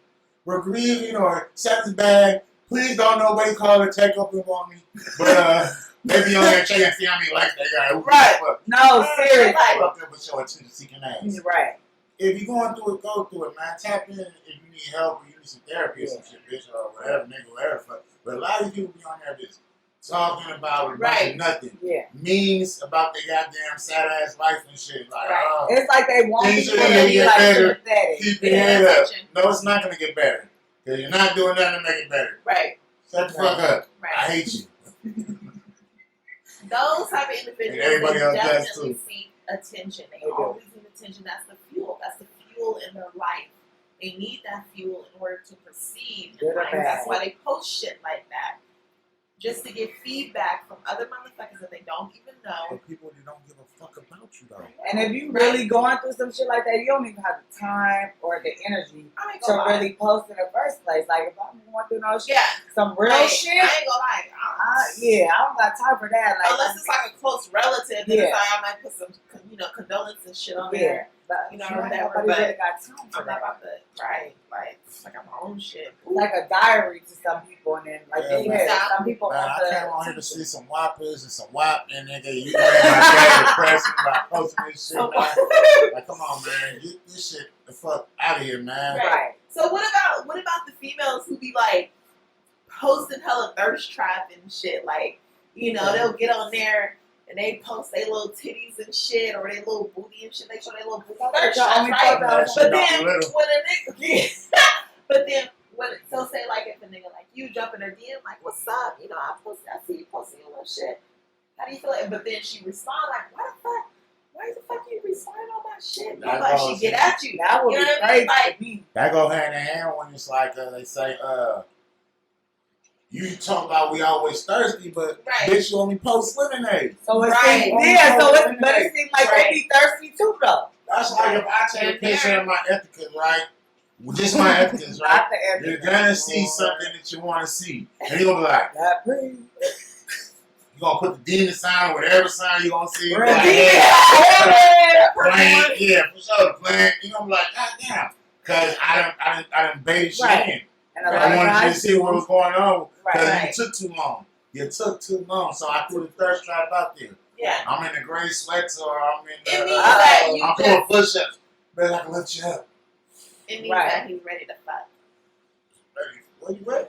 we're grieving or something's bad. Please don't nobody call or take up on me. But maybe on there check and see how many likes they got. Right. No, seriously. Fuck up with your attention seeking ass. Right. If you're going through it, go through it, man. Tap in if you need help or you need some therapy or some shit, bitch, or whatever, nigga, whatever. But a lot of people be on there just talking about a bunch of nothing. Yeah. Memes about their goddamn sad ass life and shit. Like, Right. It's like they want Things people are to gonna be get like better. sympathetic. keep your head up. No, it's not going to get better. Because you're not doing nothing to make it better. Right. Shut the fuck up. I Right. hate you. Those type of individuals, And everybody they else does, definitely too. seek attention. They They do. always need attention. That's the fuel. That's the fuel in their life. They need that fuel in order to proceed Good in or life. bad. That's why they post shit like that. Just to get feedback from other motherfuckers that they don't even know. But people that don't give a fuck about you, though. And if you really going through some shit like that, you don't even have the time or the energy I ain't to gonna lie. really post in the first place. Like, if I'm going through no shit, Yeah. some real Like, shit, I ain't gonna lie. I don't got time for that. Like, Unless it's like a close relative, then Yeah. it's like I might put some, condolence and shit on there. but You know, ain't whatever, nobody but really got time for I'm not that. about to, right? Like, it's like I'm my own shit. Like a diary to some people, and then like Yeah, you man. said, some people Man, want I came on here to to. see some whoppers and some whop, and nigga, you made my day depressing by posting this shit, man. Like, come on, man. Get this shit the fuck out of here, man. Right. So what about the females who be like posting hella thirst trap and shit? Like, they'll get on there and they post their little titties and shit or their little booty and shit. They show their little booty thirst your traps, only right? photo. That But shit don't then be little. when a nigga, but then so say like if a nigga like you jump in her DM like, what's up? I see you posting your little shit. How do you feel? But then she respond like, why the fuck you responding on my shit? That Like goes she get at you. That would You be know what I crazy mean? Like, to me. That go hand in hand when it's like, they say, you talk about we always thirsty, but Right. bitch, you only post lemonade. So it Right. seems, but it seems like Right. they be thirsty too, though. That's like if I take a picture of my ethicas, right? Just my ethicas, right? Not the end. You're gonna see something that you want to see, and you're gonna be like, That pretty. you're gonna put the demon sign or whatever sign you're gonna see. You're Right. like, yeah, Yeah. playing, yeah, for sure, playing. You're gonna be like, God damn, because I done baited shit Right. in. And a lot I of wanted you to guys see what was going on because Right. you took too long. You took too long, so I threw the thirst trap out there. yeah. I'm in the gray sweats or I'm in It the, means that you I'm doing push-ups. Man, I can lift you up. It means Right. that he's ready to fuck. What you ready?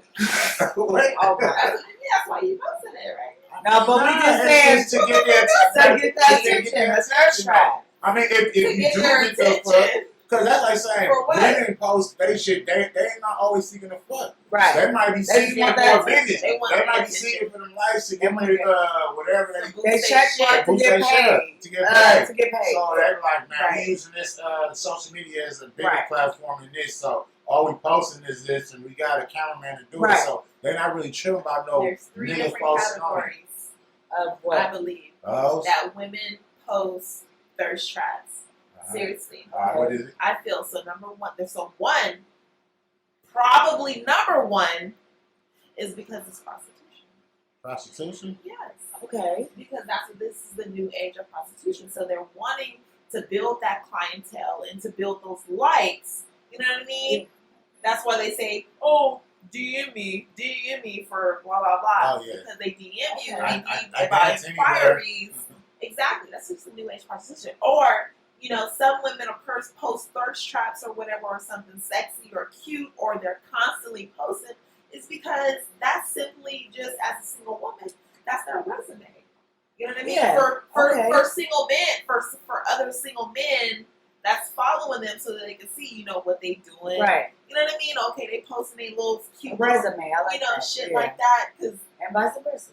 Wait. Oh, God. That's why you posted it, right? No, but we just it's said just to get their to get that to attention. their A thirst trap. I mean, if To you get do your get the fuck, attention. because that's like saying For what? women post they shit. They ain't not always seeking the fuck. Right. They might be They seeking want for that a business. They want They the might be attention. seeking for them likes to They get want their to whatever they They check shit. mark to boost get their shit up paid. to get paid. To get paid. So they're like, man, Right. we using this social media as a bigger Right. platform than this. So all we posting is this, and we got a cameraman to do Right. it. So they're not really tripping about no There's 3 niggas different posting on it. categories, Of I what? believe, Oh, that women post thirst traps. uh-huh. Seriously. All right, what is it? I feel so. Number one, probably number one, is because it's prostitution. Prostitution? Yes, Okay. because this is the new age of prostitution. So they're wanting to build that clientele and to build those likes. You know what I mean? That's why they say, "Oh, DM me for blah blah blah." Oh, yeah. Because they DM you Okay. and I about dance anywhere. inquiries. Exactly. That's just a new age prostitution. Or, you know, some women will post thirst traps or whatever, or something sexy or cute, or they're constantly posting. It's because that's simply just, as a single woman, that's their resume. You know what I mean? Yeah. For single men, for other single men that's following them so that they can see, you know, what they doing. Right. You know what I mean? Okay, they posting a little cute Resume. I like you know, that. shit Yeah. like that. Because, And vice versa.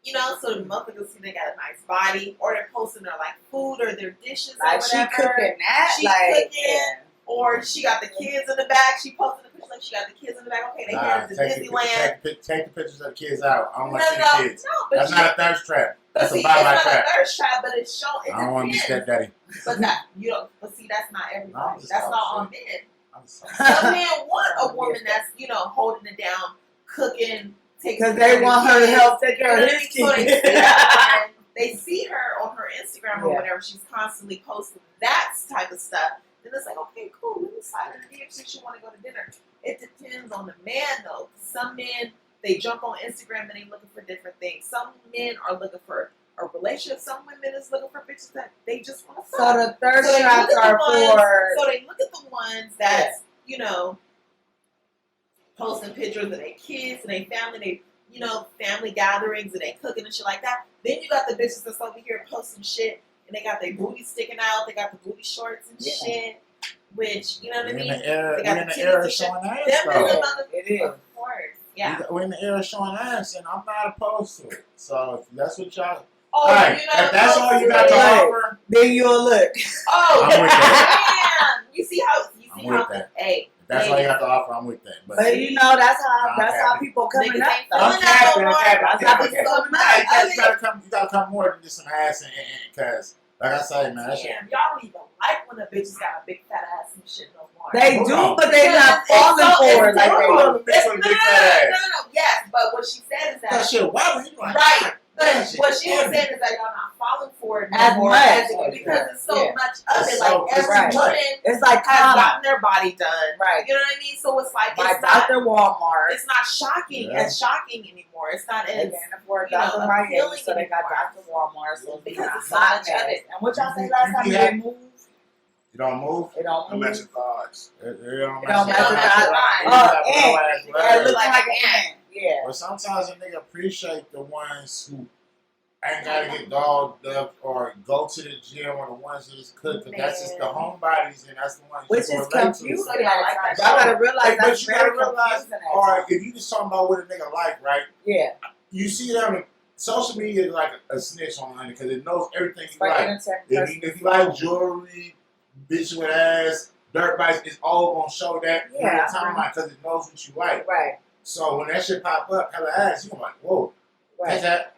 you know, so the motherfuckers see they got a nice body, or they're posting their, like, food or their dishes Like or she whatever. cooking that. She like, cooking. yeah. Or she got the kids in the back. She posted a picture like she got the kids in the back. Okay, they headed to Disneyland. Take the pictures of the kids out. I don't want to see No, the kids. but That's not a thirst trap. but That's see, a it's bye-bye not trap. a thirst trap, but it's showing. I don't want to be stepdaddy. But that you don't. But see, that's not No, everybody. I'm just That's not all talking men. I'm sorry. Some men want a woman that's, you know, holding it down, cooking, taking Because care they of the want her to kids. help take care of You know his what I mean? So kids. they see her on her Instagram or Yeah. whatever. She's constantly posting that type of stuff. Then it's like, okay, cool. Let me slide in the DM since you want to go to dinner. It depends on the man, though. Some men, they jump on Instagram and they looking for different things. Some men are looking for a relationship. Some women is looking for bitches that they just want to fuck. So the third So they traps look at are the ones- for. So they look at the ones that's, you know, posting pictures of their kids and their family, they, you know, family gatherings and they cooking and shit like that. Then you got the bitches that's over here posting shit and they got their booty sticking out, they got the booty shorts and shit, which, you know what I We're in mean? the era, They got we're in the the era titties showing and ass, Them though. is the mother- It is. Of course. Yeah. We're in the era showing ass, and I'm not opposed to it. So if that's what y'all. Oh, Alright, you know, if that's all you got to Right. offer, Then you'll look. Oh, I'm with damn! You see how? I'm with that. Hey, if that's all you got to offer, I'm with that. But you know, that's I'm how happy. people coming Niggas up. ain't though. feeling I'm that happy. no I'm more. happy. That's how I'm people happy. coming Nah, up. you gotta come more than just some ass and cause like I say, man, that shit. Damn, y'all don't even like when a bitch has got a big fat ass and shit no more. They Hold do, on. but they not It's falling so- for it it's like so- they Hold on, do. bitch with a big fat ass. No. Yes, but what she said is That that shit, why would you like? right. But That shit what she was heavy. saying is that y'all not falling for it no As more much. because it's so Yeah. much of It's it. so- Like it's every right. woman It's like has common. gotten their body done. Right. You know what I mean? So it's like By it's not Dr. Walmart. it's not shocking Yeah. as shocking anymore. It's not They as can't afford you know, Dr. Miami, appealing so they got anymore. Dr. Walmart. So Because it's it's so hot much of mess. it. And what y'all say You- last you time be you happy. didn't move? You don't move. It don't No move. matching thighs. It don't It don't matter. matter. Right. You Oh, got and no ass you legs. gotta look like like an a man. Yeah. But sometimes a nigga appreciate the ones who ain't gotta get dogged up or go to the gym or the ones who just cook. 'Cause that's just the Man. homebodies and that's the ones Which you is can relate to. confusing. So y'all like that Y'all gotta shit? realize But that's you gotta very realize, confusing. at or times. if you just talking about what a nigga like, right? Yeah. You see them. Social media is like a snitch online because it knows everything you For like. entertainment. If you like jewelry, bitch with ass, dirt bikes, it's all gonna show that in Yeah. your timeline because it knows what you like. Right. So when that shit pop up, hella ass, you gonna like, whoa, that's Right. that.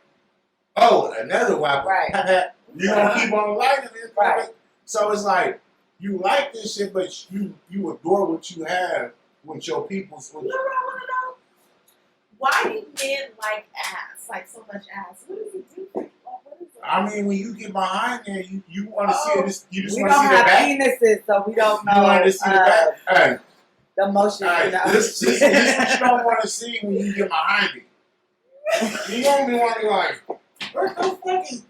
Oh, another whopper. Right. You gonna keep on liking it. Right. So it's like you like this shit, but you adore what you have with your people's. You know what I want to know? Why do men like ass? Like so much ass? What does it do? Like, what is it? I mean, when you get behind there, you want to see Oh. it. You just We want to don't see the have back. penises, so we don't You want know to see the back. Hey, the motion. hey, You know? this what you don't want to see when you get behind it. You gonna be wondering like, what the fuck is?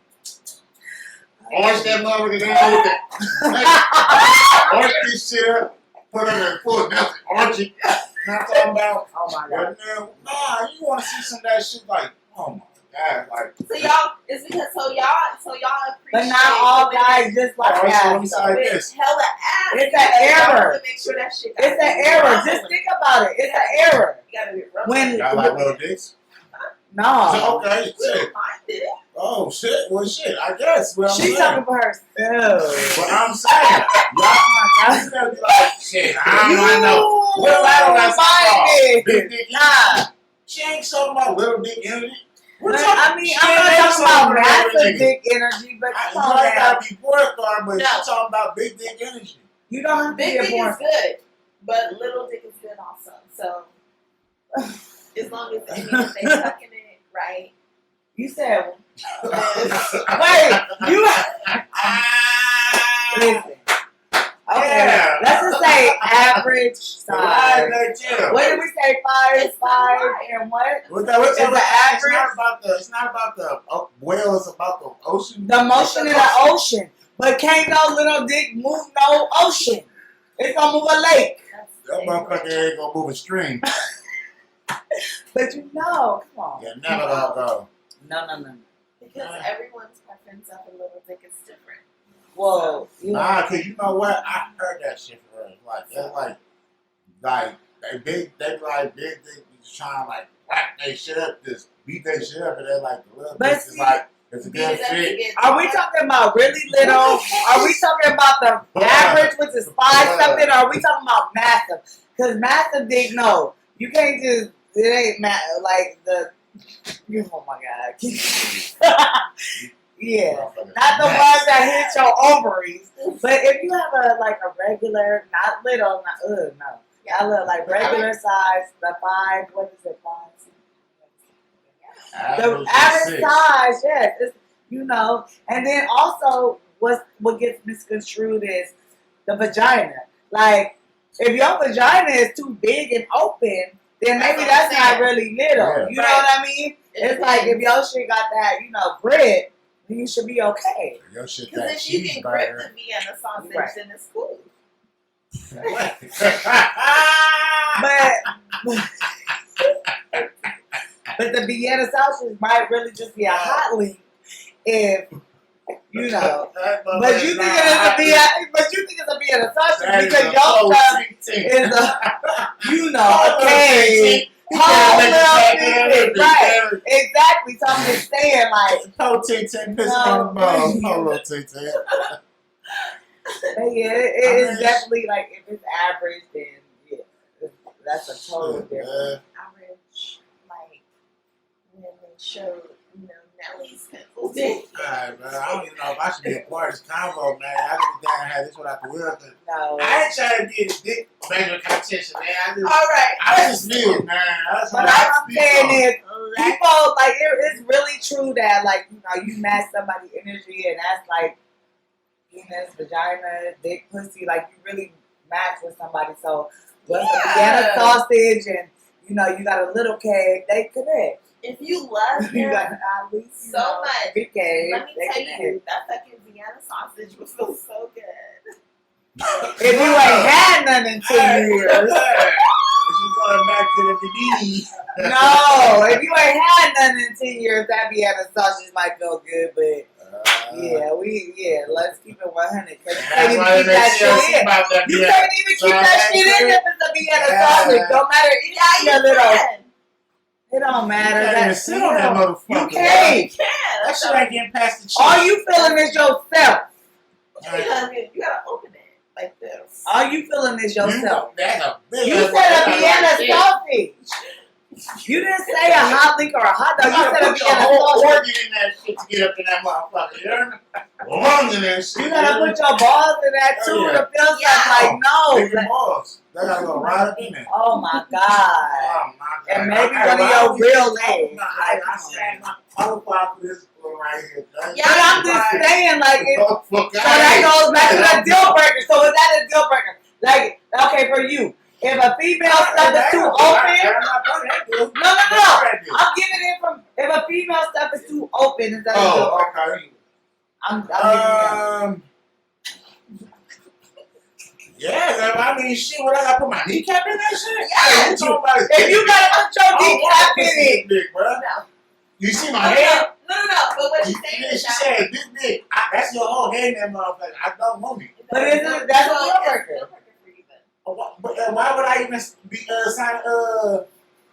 Arch that motherfucker down with that. Arch this shit up. Put on that full nothing. Arch it. You know what I'm talking about? Oh my god. But now, nah, you want to see some of that shit like, oh my god, like. So y'all, it's because so y'all appreciate. But not all guys just like Alright, so let that. me say though. like with this. hella ass. It's because an y'all error. wanna make sure that shit got It's an error. Just think about it. It's an error. You gotta be rubbing. When Y'all like little dicks? no, Okay, We shit. don't mind it. Oh shit, well shit, I guess. Well, I'm she's saying. talking for herself. But I'm saying, y'all you gotta be like, shit, I don't know. What if I don't got something called big dick Nah. energy? She ain't talking about little dick energy. We're But, talking, I mean, she I'm ain't not talking about little massive nigga. dick energy, but You come on ain't now. gotta be porn star, but No. she talking about big dick energy. You don't have to Big be a dick porn. is good, but little dick is good also. So as long as they sucking it right. You said, then- wait, you listen. Okay, Yeah. let's just say average size. chill. What did we say? Five, It's not right. and what? What's that? Is the average? It's not about the whale. It's about the ocean. The motion in the ocean. But can't no little dick move no ocean. It's gonna move a lake. That motherfucker ain't gonna move a stream. But you know, come on. Yeah, never gonna go. No. Because everyone's preference of a little dick is different. Whoa. You know, Nah, cause you know what? I heard that shit for real. Like they're like they like big they just trying to like whack they shit up, just beat they shit up, and they're like the little But bitch is see- like it's a good fit. are we talking about really little? Are we talking about the average, which is 5 something? Or are we talking about massive? Because massive dick, no. You can't just, it ain't like the, oh my God. Yeah. Not the ones that hit your ovaries. But if you have a regular, not little, no. I look like regular size, the 5, what is it, 5? The average size, yes. It's, you know, and then also what gets misconstrued is the vagina. Like, if your vagina is too big and open, then maybe that's not really little. Yeah. You know what I mean? It's like if your shit got that, grip, then you should be okay. Your shit Because that if you can grip cheeseburger. the Vienna sausage, Right. then it's cool. But the Vienna sausage might really just be a hot link if you know. But you think it's a Vienna sausage because your stuff is a cave. Right. Exactly. So I'm just saying, like, Polo T-T, piss on the ball. Polo T-T. but yeah, it is definitely like if it's average, then yeah, that's a total difference. Average, like, when they showed, Nelly's pimple dick. Alright, man. I don't even know if I should be a part of this convo, man. I just down had this without the wheel. No. I ain't trying to be a dick major competition, man. Alright. I just feel, man. That's But what all I'm saying is, Let's people, like, it's really true that, like, you match somebody's energy and that's like penis, vagina, dick, pussy, like, you really match with somebody. So, with the Vienna sausage and, you got a little cave, they connect. If you love You him got at least so much, big cave, let me they tell connect. you, that fucking Vienna sausage would feel so good. If you ain't had none in 2 years. She's going back to the beginning. No, if you ain't had none in 10 years, that Vienna sausage might feel good, but let's keep it 100. Cause you can't even keep that shit in. You can't even keep that shit in if it's a Vienna sausage. Don't matter if you're little. It don't matter. You can't even sit on that motherfucker. You can't. You can. That shit ain't getting past the cheek. All you feeling is yourself. You gotta open it like this. All you feeling is yourself. That's a big You said a Vienna sausage. You didn't say a hot link or a hot dog. You You gotta said a put your Vienna whole sausage. organ in that shit to get up in that motherfucker. You heard me? Lungs in that shit. You gotta put your balls in that too Yeah. to feel Yeah. something. Like, no. Big balls. They gotta go right up in there. Oh my God. Oh my God. And maybe Hey, one of why your we real talking legs. about- I said I'm qualified for this one right here. Yeah. But I'm just saying, like, Oh, fuck, so that goes back to the deal breaker. So is that a deal breaker? Like, okay, for you, if a female stuff is too open, no. I'm giving it from, if a female stuff is too open, is that a deal Oh, breaker? okay. I'm giving it. Yeah, I mean, shit, what I gotta put my kneecap in that shit? Yeah. You talking about it? If you gotta put your kneecap in it, Big, bro. No. You see my No, head? no. But what you're saying She is that. said, big. That's your whole head in that motherfucker. I don't want it. but isn't that's a deal breaker? Deal breaker for you then. But why would I even sign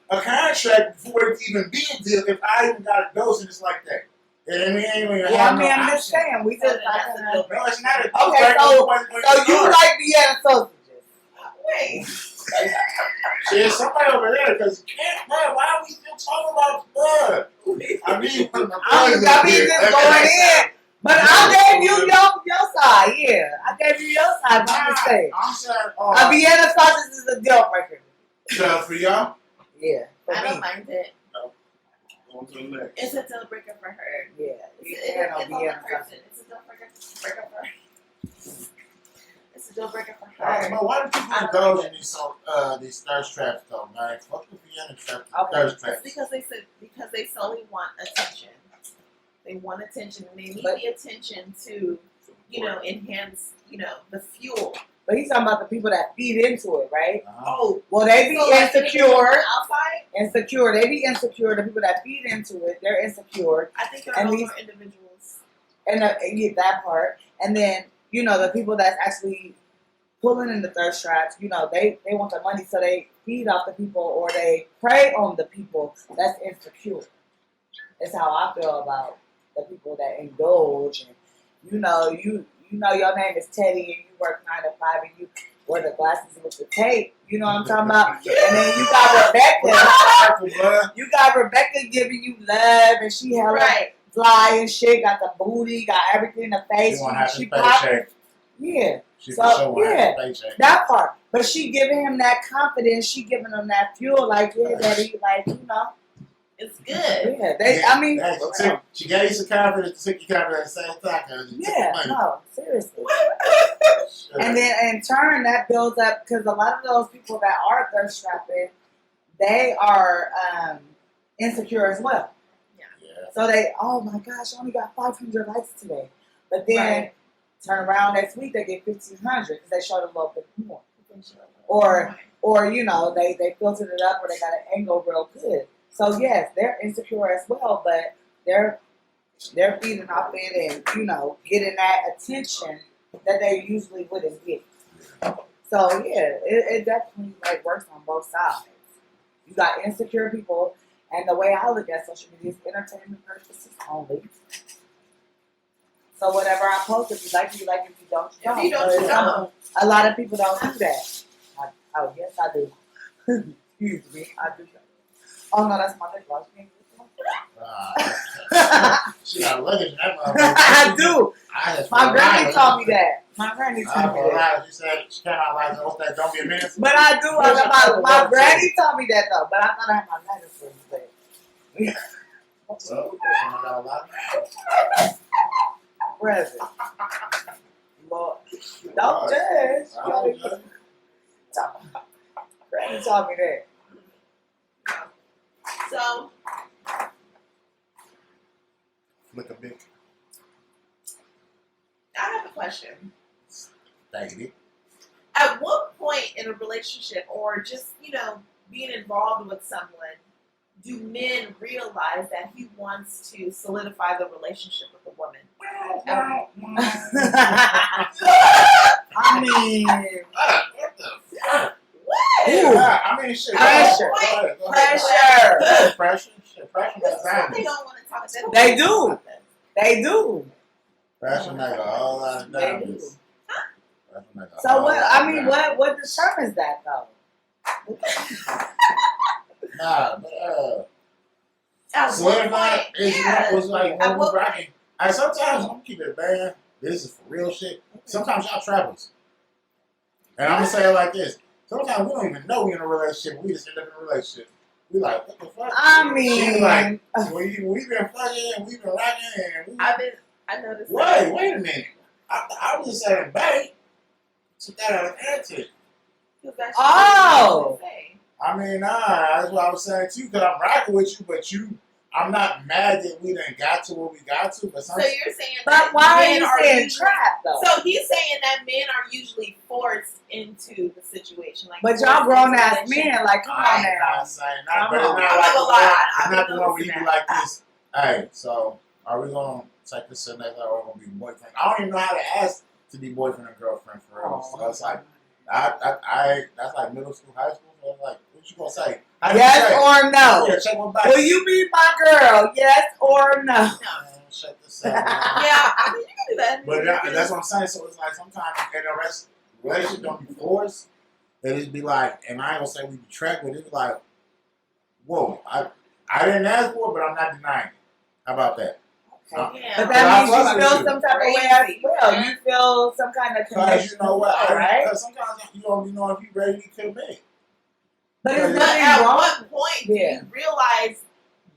a contract before it even be a deal if I even got a dose and it's like that? You know what I mean? I ain't even Well, have I mean, no I'm just option. saying, we just not That's a gonna. deal breaker. No, it's not a deal Okay, breaker. so When you like Vienna sausages? Wait. Shit, somebody over there, because why are we still talking about blood? I mean, I'm just going in. But I gave you your side, yeah. I gave you your side, but I'm just saying. I'm saying, A Vienna sausage is a deal breaker. so for y'all? Yeah. For I don't me. mind it. On to the next. It's a deal breaker for her. Yeah. You It's can't on on the Vienna person. sausage. It's a deal breaker for her. It's a deal breaker for I her. But why do people indulge in these thirst traps though, man? Fuck the Vienna trap, thirst It's traps. because they solely want attention. They want attention, and they need But- the attention to, enhance, the fuel. But he's talking about the people that feed into it, right? Oh, Well, they be so like insecure. outside. Insecure. They be insecure. The people that feed into it, they're insecure. I think there And are these- more individuals. And get that part. And then, the people that's actually pulling in the thirst traps, they want the money, so they feed off the people or they prey on the people that's insecure. That's how I feel about the people that indulge. And, your name is Teddy and you work 9 to 5 and you wear the glasses with the tape. You know what I'm talking about? And then you got Rebecca. You got Rebecca giving you love and she hella Right. fly and shit, got the booty, got everything in the face. She want to have She his popping. paycheck. Yeah, She So, for sure want to have his paycheck. that part. But she giving him that confidence. She giving him that fuel. Like, yeah, daddy, It's good. yeah. She gave you some confidence, took your confidence at the same time. 'Cause you took the Yeah, money. no, seriously. Sure. And then in turn, that builds up because a lot of those people that are thirst trapping, they are insecure as well. Yeah. So they, oh my gosh, I only got 500 likes today. But then Right. turn around next week, they get 1,500 because they showed a little bit more. Or they filtered it up or they got an angle real good. So yes, they're insecure as well, but they're feeding off it and getting that attention that they usually wouldn't get. So yeah, it definitely works on both sides. You got insecure people, and the way I look at social media is entertainment purposes only. So whatever I post, if you like it, you like it. If you don't, you don't. If you don't, But you don't. a lot of people don't do that. Yes, I do. Excuse me, I do that. Oh no, that's my lip gloss. She got luggage in that motherfucker. I do. I just My feel granny like- taught me that. My granny I taught me feel that. like she said she came out like, what's that, don't be a menace? But I do. My granny taught me that though. But I thought I had my medicine. Well, someone got a lot. Present. Lord, don't judge. I don't judge. Granny taught me that. So, Look a bit I have a question. daggedy. At what point in a relationship or just, being involved with someone, do men realize that he wants to solidify the relationship with a woman? I mean, What the fuck? What? Ooh. I mean, shit. Pressure. Go ahead. pressure. Pressure. Shit, pressure This makes is what they diamonds. don't want to talk about. They do. They do. Pressure make a whole lot of They do. diamonds. Pressure make a So whole what? lot I of mean, diamonds. what determines that though? Nah, but At what solidify point? is Yeah. was like At when we what rocking. And sometimes I'm gonna keep it bad. This is for real shit. Sometimes y'all trappers. And I'm gonna say it like this. Sometimes we don't even know we in a relationship. We just end up in a relationship. We like, what the fuck? I She mean, like, we been fucking and we been rocking and I noticed that. wait a minute. I was just saying, babe, took that out of attitude. 'Cause that's Oh. what they say. I mean, nah, that's what I was saying too, because I'm rocking with you, but I'm not mad that we done got to where we got to, but So sometimes. you're saying but that why are men you are saying usually, trap though? So he's saying that men are usually forced into the situation, like. But y'all forced grown into ass relationship. men, like come on I ain't now. not saying that, Come but it's on. not I'm like not gonna lie, it's I've not been the one where you noticing be that. like this. Hey, so are we gonna take this to the next level or gonna be boyfriend? I don't even know how to ask to be boyfriend and girlfriend for real. So it's like I that's like middle school, high school. So it's like, what you gonna say? How do you Yes say? or no? Yeah, check my back. Will you be my girl? Yes or no? No. Man, shut this up. Man. Yeah, I mean you can do that. But that's what I'm saying. So it's like sometimes in the rest relationship don't be forced. It just be like, and I ain't gonna say we be trapped, but it's like, whoa, I didn't ask for it, but I'm not denying it. How about that? Okay. Yeah. But I that means fuck you with feel you. some type of way as Crazy. well. You feel some kind of Because connection, you know what? right? Because sometimes you don't even know if you ready to commit. But there's But But nothing at wrong. what point do Yeah. you realize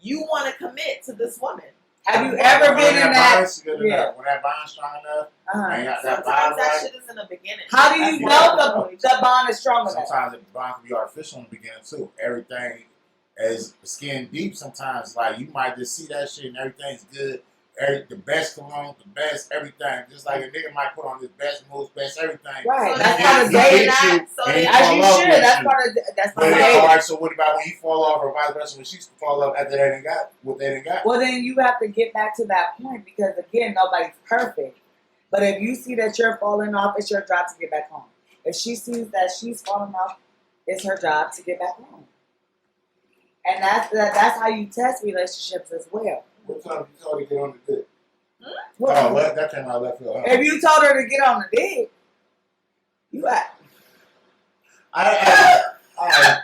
you want to commit to this woman? Have you ever been in that? Bond's good Yeah. enough. When that bond's strong enough, I ain't got that Sometimes bond that right. shit is in the beginning. How do That's you why know we know each the bond is strong enough? Sometimes the bond can be artificial in the beginning too. Everything is skin deep sometimes. Like you might just see that shit and everything's good. The best cologne, the best everything. Just like a nigga might put on his best moves, best everything. Right. So That's then part of he dating. hits you, and so he then- As fall you off should. with That's you. part of that's But part of all dating. right, so what about when he fall off or vice versa when she fall off after they didn't got what they didn't got? Well, then you have to get back to that point because again, nobody's perfect. But if you see that you're falling off, it's your job to get back home. If she sees that she's falling off, it's her job to get back home. And that's how you test relationships as well. What time you told her to get on the dick? What- Oh, that came out left field. If you told her to get on the dick, you got. I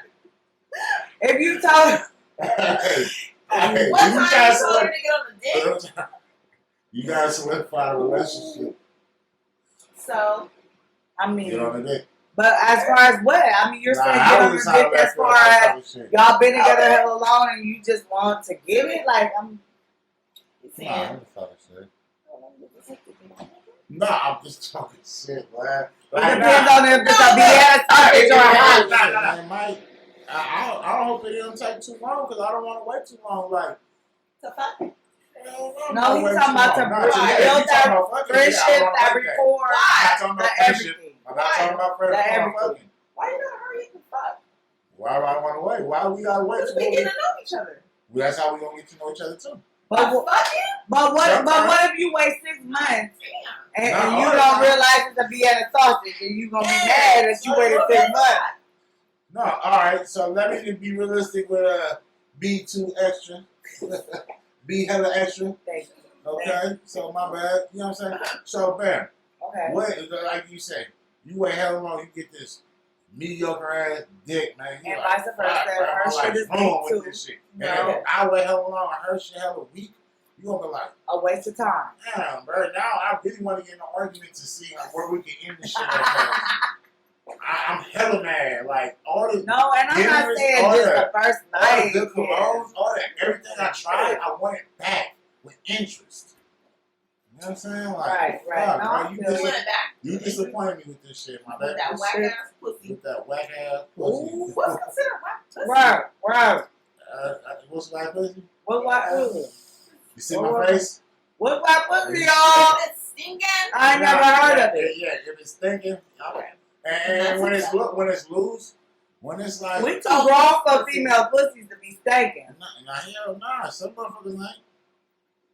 If you told her, hey, What you time guys you told her to get on the dick? you gotta solidify the relationship. So I Get mean, on the dick. but as far as what? I mean, you're saying get I on was the just dick as far as y'all been together hella long and you just want to get it? Like, I'm. you Nah, I saying, never thought of shit. Nah, I'm just talking shit, man. It depends on if it's a BS sausage or a hot. I don't hope it don't take too long because I don't want to wait too long. Like, to fuck? No, he's talking about to build that friendship, that rapport, I'm not talking about that friendship. everything. I'm not talking about friendship. That I'm everything. fucking. Why you gotta hurry up and fuck? Why do I want to wait? Why we gotta wait? Because we getting to know each other. Well, that's how we gonna get to know each other too. But Fucking? what if you wait 6 months Damn. and No, you all don't right. realize it's a Vienna sausage and you gonna be mad that you waited 6 months? No, all right. So let me just be realistic with be too extra, be hella extra. Thank you. Okay, so my bad. You know what I'm saying? So bam, Okay. what like you say, you wait hella long, you get this mediocre ass dick, man. You And like, vice versa. fuck, bro, Her my shit life's is wrong big with too. this shit. No. And I wait hella long, and her shit hella weak. You gonna be like, A waste of time. damn, bro. Now I really want to get in an argument to see where we can end this shit. I'm hella mad. Like all the No, and I'm not dinners, saying all just that- the first all the night. good colognes, all that everything I tried, I want it back with interest. You know what I'm saying? Like, Right. fuck, No, bro, I you feel You want it back? you disappointed me with this shit, my With bad. that whack ass pussy. With that whack ass pussy. Ooh. What's considered whack pussy? Right. What's whack pussy? What white pussy? You see my face? What white pussy, y'all? Is it stinking? I ain't never heard of it. Yeah, if it's thinking, Okay. and when it's loose, when it's like, We too grown for female pussies to be stinking. nah, hell nah, some motherfuckers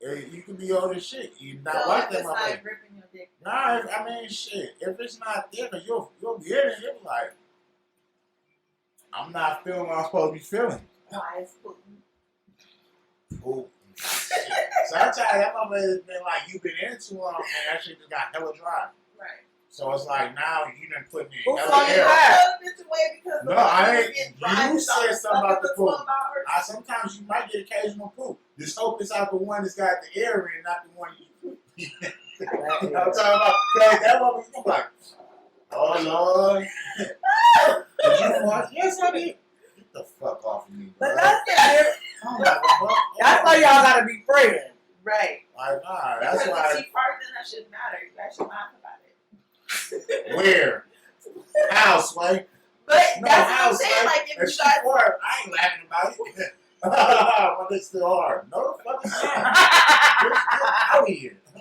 ain't. You can be old as shit. You not So like if that it's motherfucker. like ripping your dick. Nah, I mean, shit. If it's not there, you'll get it. You'll be like, I'm not feeling what I'm supposed to be feeling. Why is Putin? Ooh. Sometimes that motherfucker has been like, you've been in too long, and that shit just got hella dry. Right. So it's like, now you done put me in Who's hella on your air. back? Bitch away because No, the I motherfucker ain't- getting you dry and said stuff something about for the poop. 12 hours. Sometimes you might get occasional poop. Just hope it's out the one that's got the air in, not the one you. You know what I'm talking about? Cause that one you like, oh Lord. Did you fart? Yes, I did. Get the fuck off of me, bro. But that's the difference. Oh, my fuck. That's why y'all gotta be friends. Right. Like, nah, that's Because why. if she farted, then that shouldn't matter. You guys should laugh about it. Where? How, Sway? But No, that's what how, I'm saying. Sway? Like, if If you she guys. fart, I ain't laughing about it. My dick's still hard. No, the fuck is not. Get out of here. The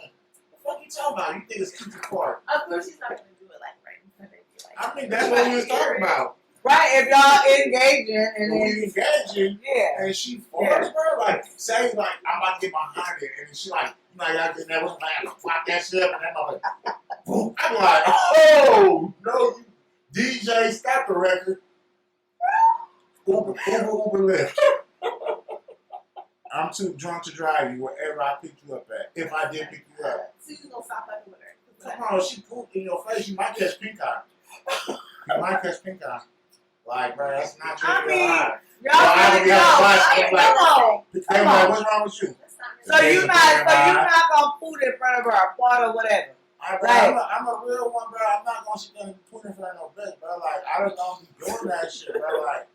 fuck you talking about? You think it's cute to fart? Of course, she's not going to do it like right in front of you. Like, I mean, that's what we was talking about. Right, if y'all engaging and When then we engaging, yeah. and she farts, bro. Like, say, like, I'm about to get behind it, and she like, you know, y'all getting that, what's like, flop that shit up, and that motherfucker, boom. I'm like, oh, no, you DJ, stop the record. Uber Lyft. I'm too drunk to drive you wherever I pick you up at. If I did pick you up. Susan's going to stop fucking with her. Come on, she pooped in your face. You might catch pink eye. You might catch pink eye. Like, bro, that's not your I mean, eye. Y'all Well, I really would be on the bus, know. I'm like- Come on. Hey, man, what's wrong with you? That's not So really you not gonna put in front of her or fart or whatever. I'm a real one, bro. I'm not gonna sit there and put in front of no bitch, bro. Like, I don't gonna be doing that shit, bro. Like,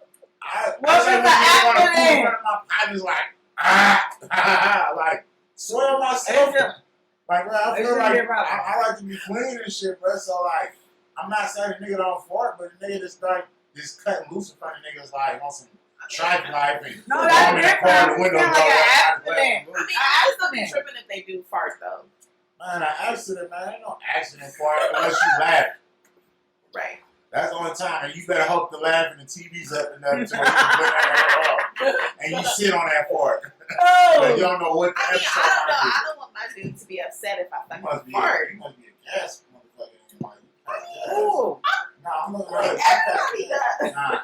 What's I the wanna put in acronym? front of my partners, like, like, Swear myself. It's Like, bro, I It feel shouldn't like be a problem. I like to be clean and shit, bro. So like, I'm not saying the nigga don't fart, but the nigga just start just cutting loose in front of niggas like on some track life and No, going that's in the car, different. the window It's go like an outside, accident. I mean, I still be accident. tripping if they do fart though. Man, an accident, man. Ain't no accident fart unless you laugh. Right. That's the only time, and you better hope the laugh and the TV's up and nothing so you can put that off. And you sit on that fart. But you Oh, don't know what the I mean, episode I don't know. might be. I don't want my dude to be upset if I You must fucking be fart. you must be a gas motherfucker. ooh. Nah, I'm looking right. Everybody does. Nah.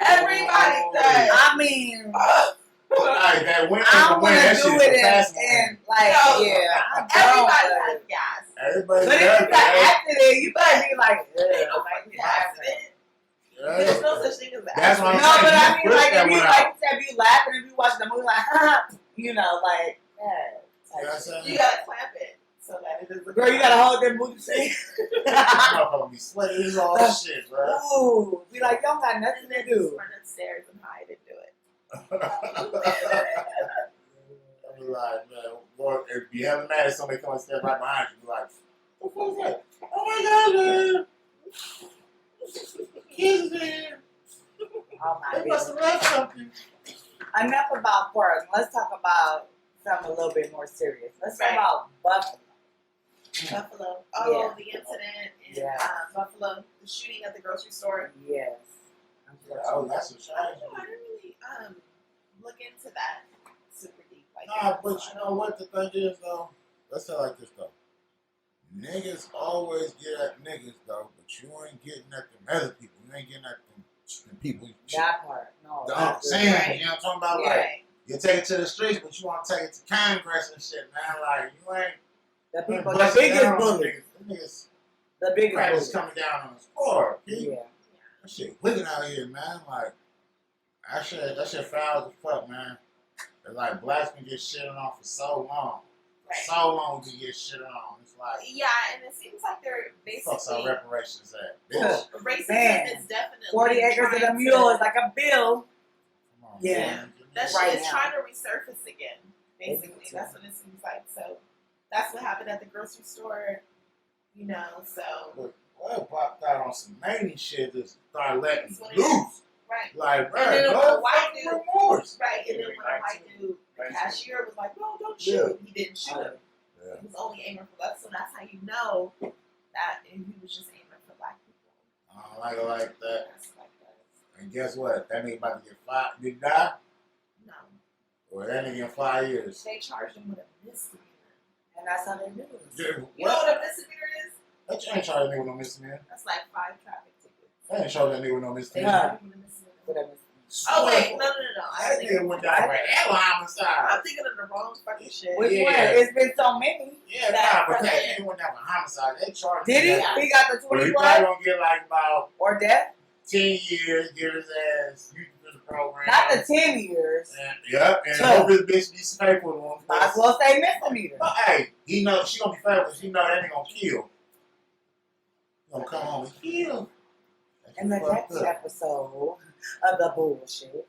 Everybody does. I mean, Like that winter, I when that want to shit do is it fast and like, No. yeah, I Everybody don't. has gas. Everybody But if does you got that. accident, you better be like, ugh, Ain't no like, fucking yeah. accident. Yeah. There's no such thing as an That's what I'm accident. No, but I You mean, push like, that if you one like out. you said, if you laughing, if you watching the movie, like, you know, like, yeah. You know what I'm saying? You gotta clamp it so that it doesn't. Girl, you gotta hold them booty cheeks. Motherfucker be sweating and all that shit, bro. Ooh, be like, y'all got nothing to do. Run upstairs and hide and do it. I be like, man, boy, if you have mad at somebody come and stand right behind you, be like, what the fuck is that? Oh my god, man. Kids there. Oh my They must have goodness. left something. Enough about pork. Let's talk about something a little bit more serious. Let's talk Right. about Buffalo. Buffalo. Oh, the incident in Yeah. Buffalo, the shooting at the grocery store. Yes. Oh, that's a I shame. don't know. I didn't really look into that super deep. Like Nah, that, but so you know what the thing is, though? Let's say it like this, though. Niggas always get at niggas, though, but you ain't getting at them other people. You ain't getting at them people. That part. No. I'm that's good. saying, Right. you know what I'm talking about? Yeah. Like, Right. you take it to the streets, but you want to take it to Congress and shit, man. Like, you ain't. The people, the busting biggest down on bully. niggas. Them niggas The biggest practice bully. coming down on the floor. Yeah. That shit wicked out here, man. Like, that shit foul as fuck, man. It's like blacks can get shitted on for so long. Right. So long to get shitted on. It's like, Yeah, and it seems like they're fuck's our basically reparations at? Bitch. racism Man. is definitely 40 acres and a trying mule to- is like a bill. Come on, Yeah. man. That Right shit is now. trying to resurface again. Basically, It is. that's what it seems like. So that's what happened at the grocery store. You know, so But, well, popped out on some mania shit, just started letting That's what it loose. right, Like, bro, And then no a white fucking dude- remorse. right. And then when the white dude, the cashier was like, "No, don't shoot," he didn't shoot him. Yeah. He was only aiming for us. So that's how you know that he was just aiming for black people. I don't like it like that. That's like that. And guess what? That nigga about to get 5. Did he die? No, Or that nigga in 5 years? they charged him with a misdemeanor. And that's how they do it. Dude, You know what? what a misdemeanor is? That ain't charging that nigga with no misdemeanor. That's like 5 traffic tickets. That ain't charging that nigga with no misdemeanor. Yeah. With a misdemeanor. Whatever. Oh wait, no. That nigga went down for hell homicide. I'm thinking of the wrong fucking shit. Which Yeah. one? It's been so many. Yeah, That- nah, but that that- nigga went down for homicide. They charged Did he? him. Yeah. He got the Well, 20 he plus probably gonna get like about or death? 10 years, get his ass youth to the program. Not the 10 years. And, yep, and So- hope this bitch needs some paper with him. Might as well say misdemeanor. But hey, he know she gonna be fair because he know that nigga gonna kill. He gonna come home and kill. That's And the fucked next up. episode of the bullshit.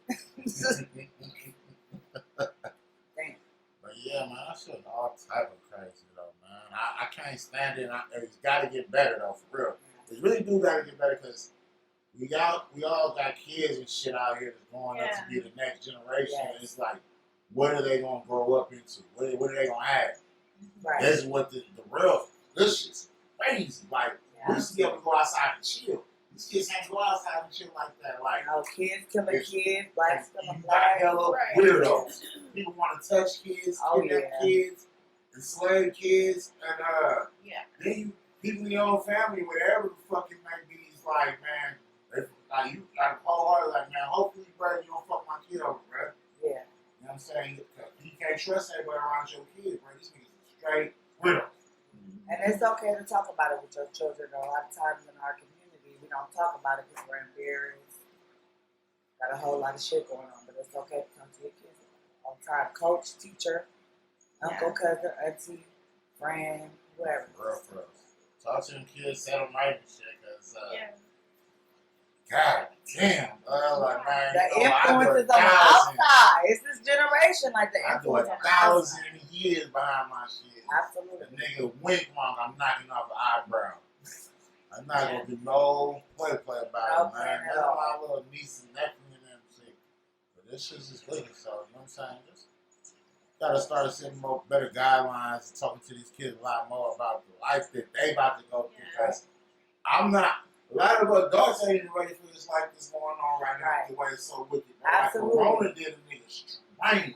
Damn. But yeah, man, that shit all type of crazy though, man. I can't stand it. It's got to get better though, for real. It really do got to get better because we all got kids and shit out here that's growing up to be the next generation. Yes. And it's like, what are they gonna grow up into? What are they gonna have? Right. This is what the real. This shit's crazy. Like we Yeah. used to be able to go outside and chill. These kids can't go outside and chill like that. Like No, kids killing kids, blacks killing you got blacks. hella Right. weirdos. People want to touch kids, Oh, kidnap yeah. kids, enslave kids, and Yeah. then people in your own family, whatever the fuck it may be, it's like, man, like you got a whole heart, like, man, hopefully, bro, you don't fuck my kid over, bro. Yeah. You know what I'm saying? You can't trust everybody around your kid, bro. These niggas are straight widows. And it's okay to talk about it with your children. A lot of times in our community, we don't talk about it because we're embarrassed. Got a whole lot of shit going on, but it's okay to talk to your kids all the time. Coach, teacher, uncle, cousin, auntie, friend, whoever. For real. Talk to them kids, set them right and shit, because, Yeah. God damn, like, man, The you know, I do influences on the 1,000. outside. It's this generation, like the I do influence on the outside. 1,000 years behind my shit. The Absolutely. nigga wink wrong, I'm knocking off an eyebrow. I'm not gonna do no play about No it, plan man. at That's all. my little niece and nephew and them shit. But this shit's just looking so, you know what I'm saying? Just gotta start setting more better guidelines and talking to these kids a lot more about the life that they about to go through. Yeah. Because I'm not. A lot of adults ain't even ready for this life that's going on right now. Right. The way it's so wicked. Absolutely. Like Corona did a nigga strange.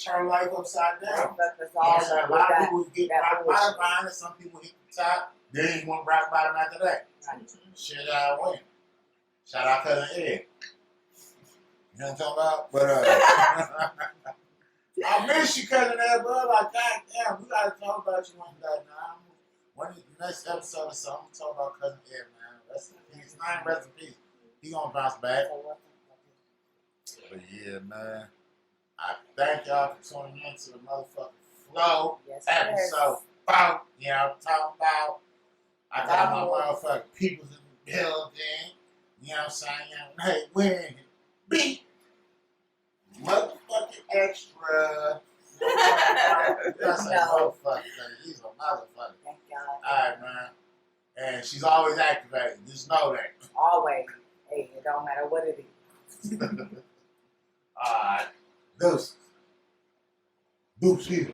Turn life upside down. That's You know what I'm saying? A lot of people get that rock bullshit. bottom behind it. Some people hit the top. They ain't want rock bottom after that. Right. Shit, I win. Shout out Cousin Ed. You know what I'm talking about? But I miss you, Cousin Ed, bro. Like, goddamn, we gotta talk about you one day, man. One of the next episode or something, I'm talk about Cousin Ed, man. Rest in peace. Rest in peace. He gonna bounce back. But yeah, man. I thank y'all for tuning in to the motherfucking Flow Yes, episode 4. You know what I'm talking about? I got my motherfucking peoples in the building. You know what I'm saying? Hey, we're beat. Motherfucking extra. You know what I'm talking about? That's a motherfucker. He's a motherfucker. Thank y'all. Alright, man. And she's always activated. Just know that. Always. Hey, it don't matter what it is. Alright. Deuces. Deuces.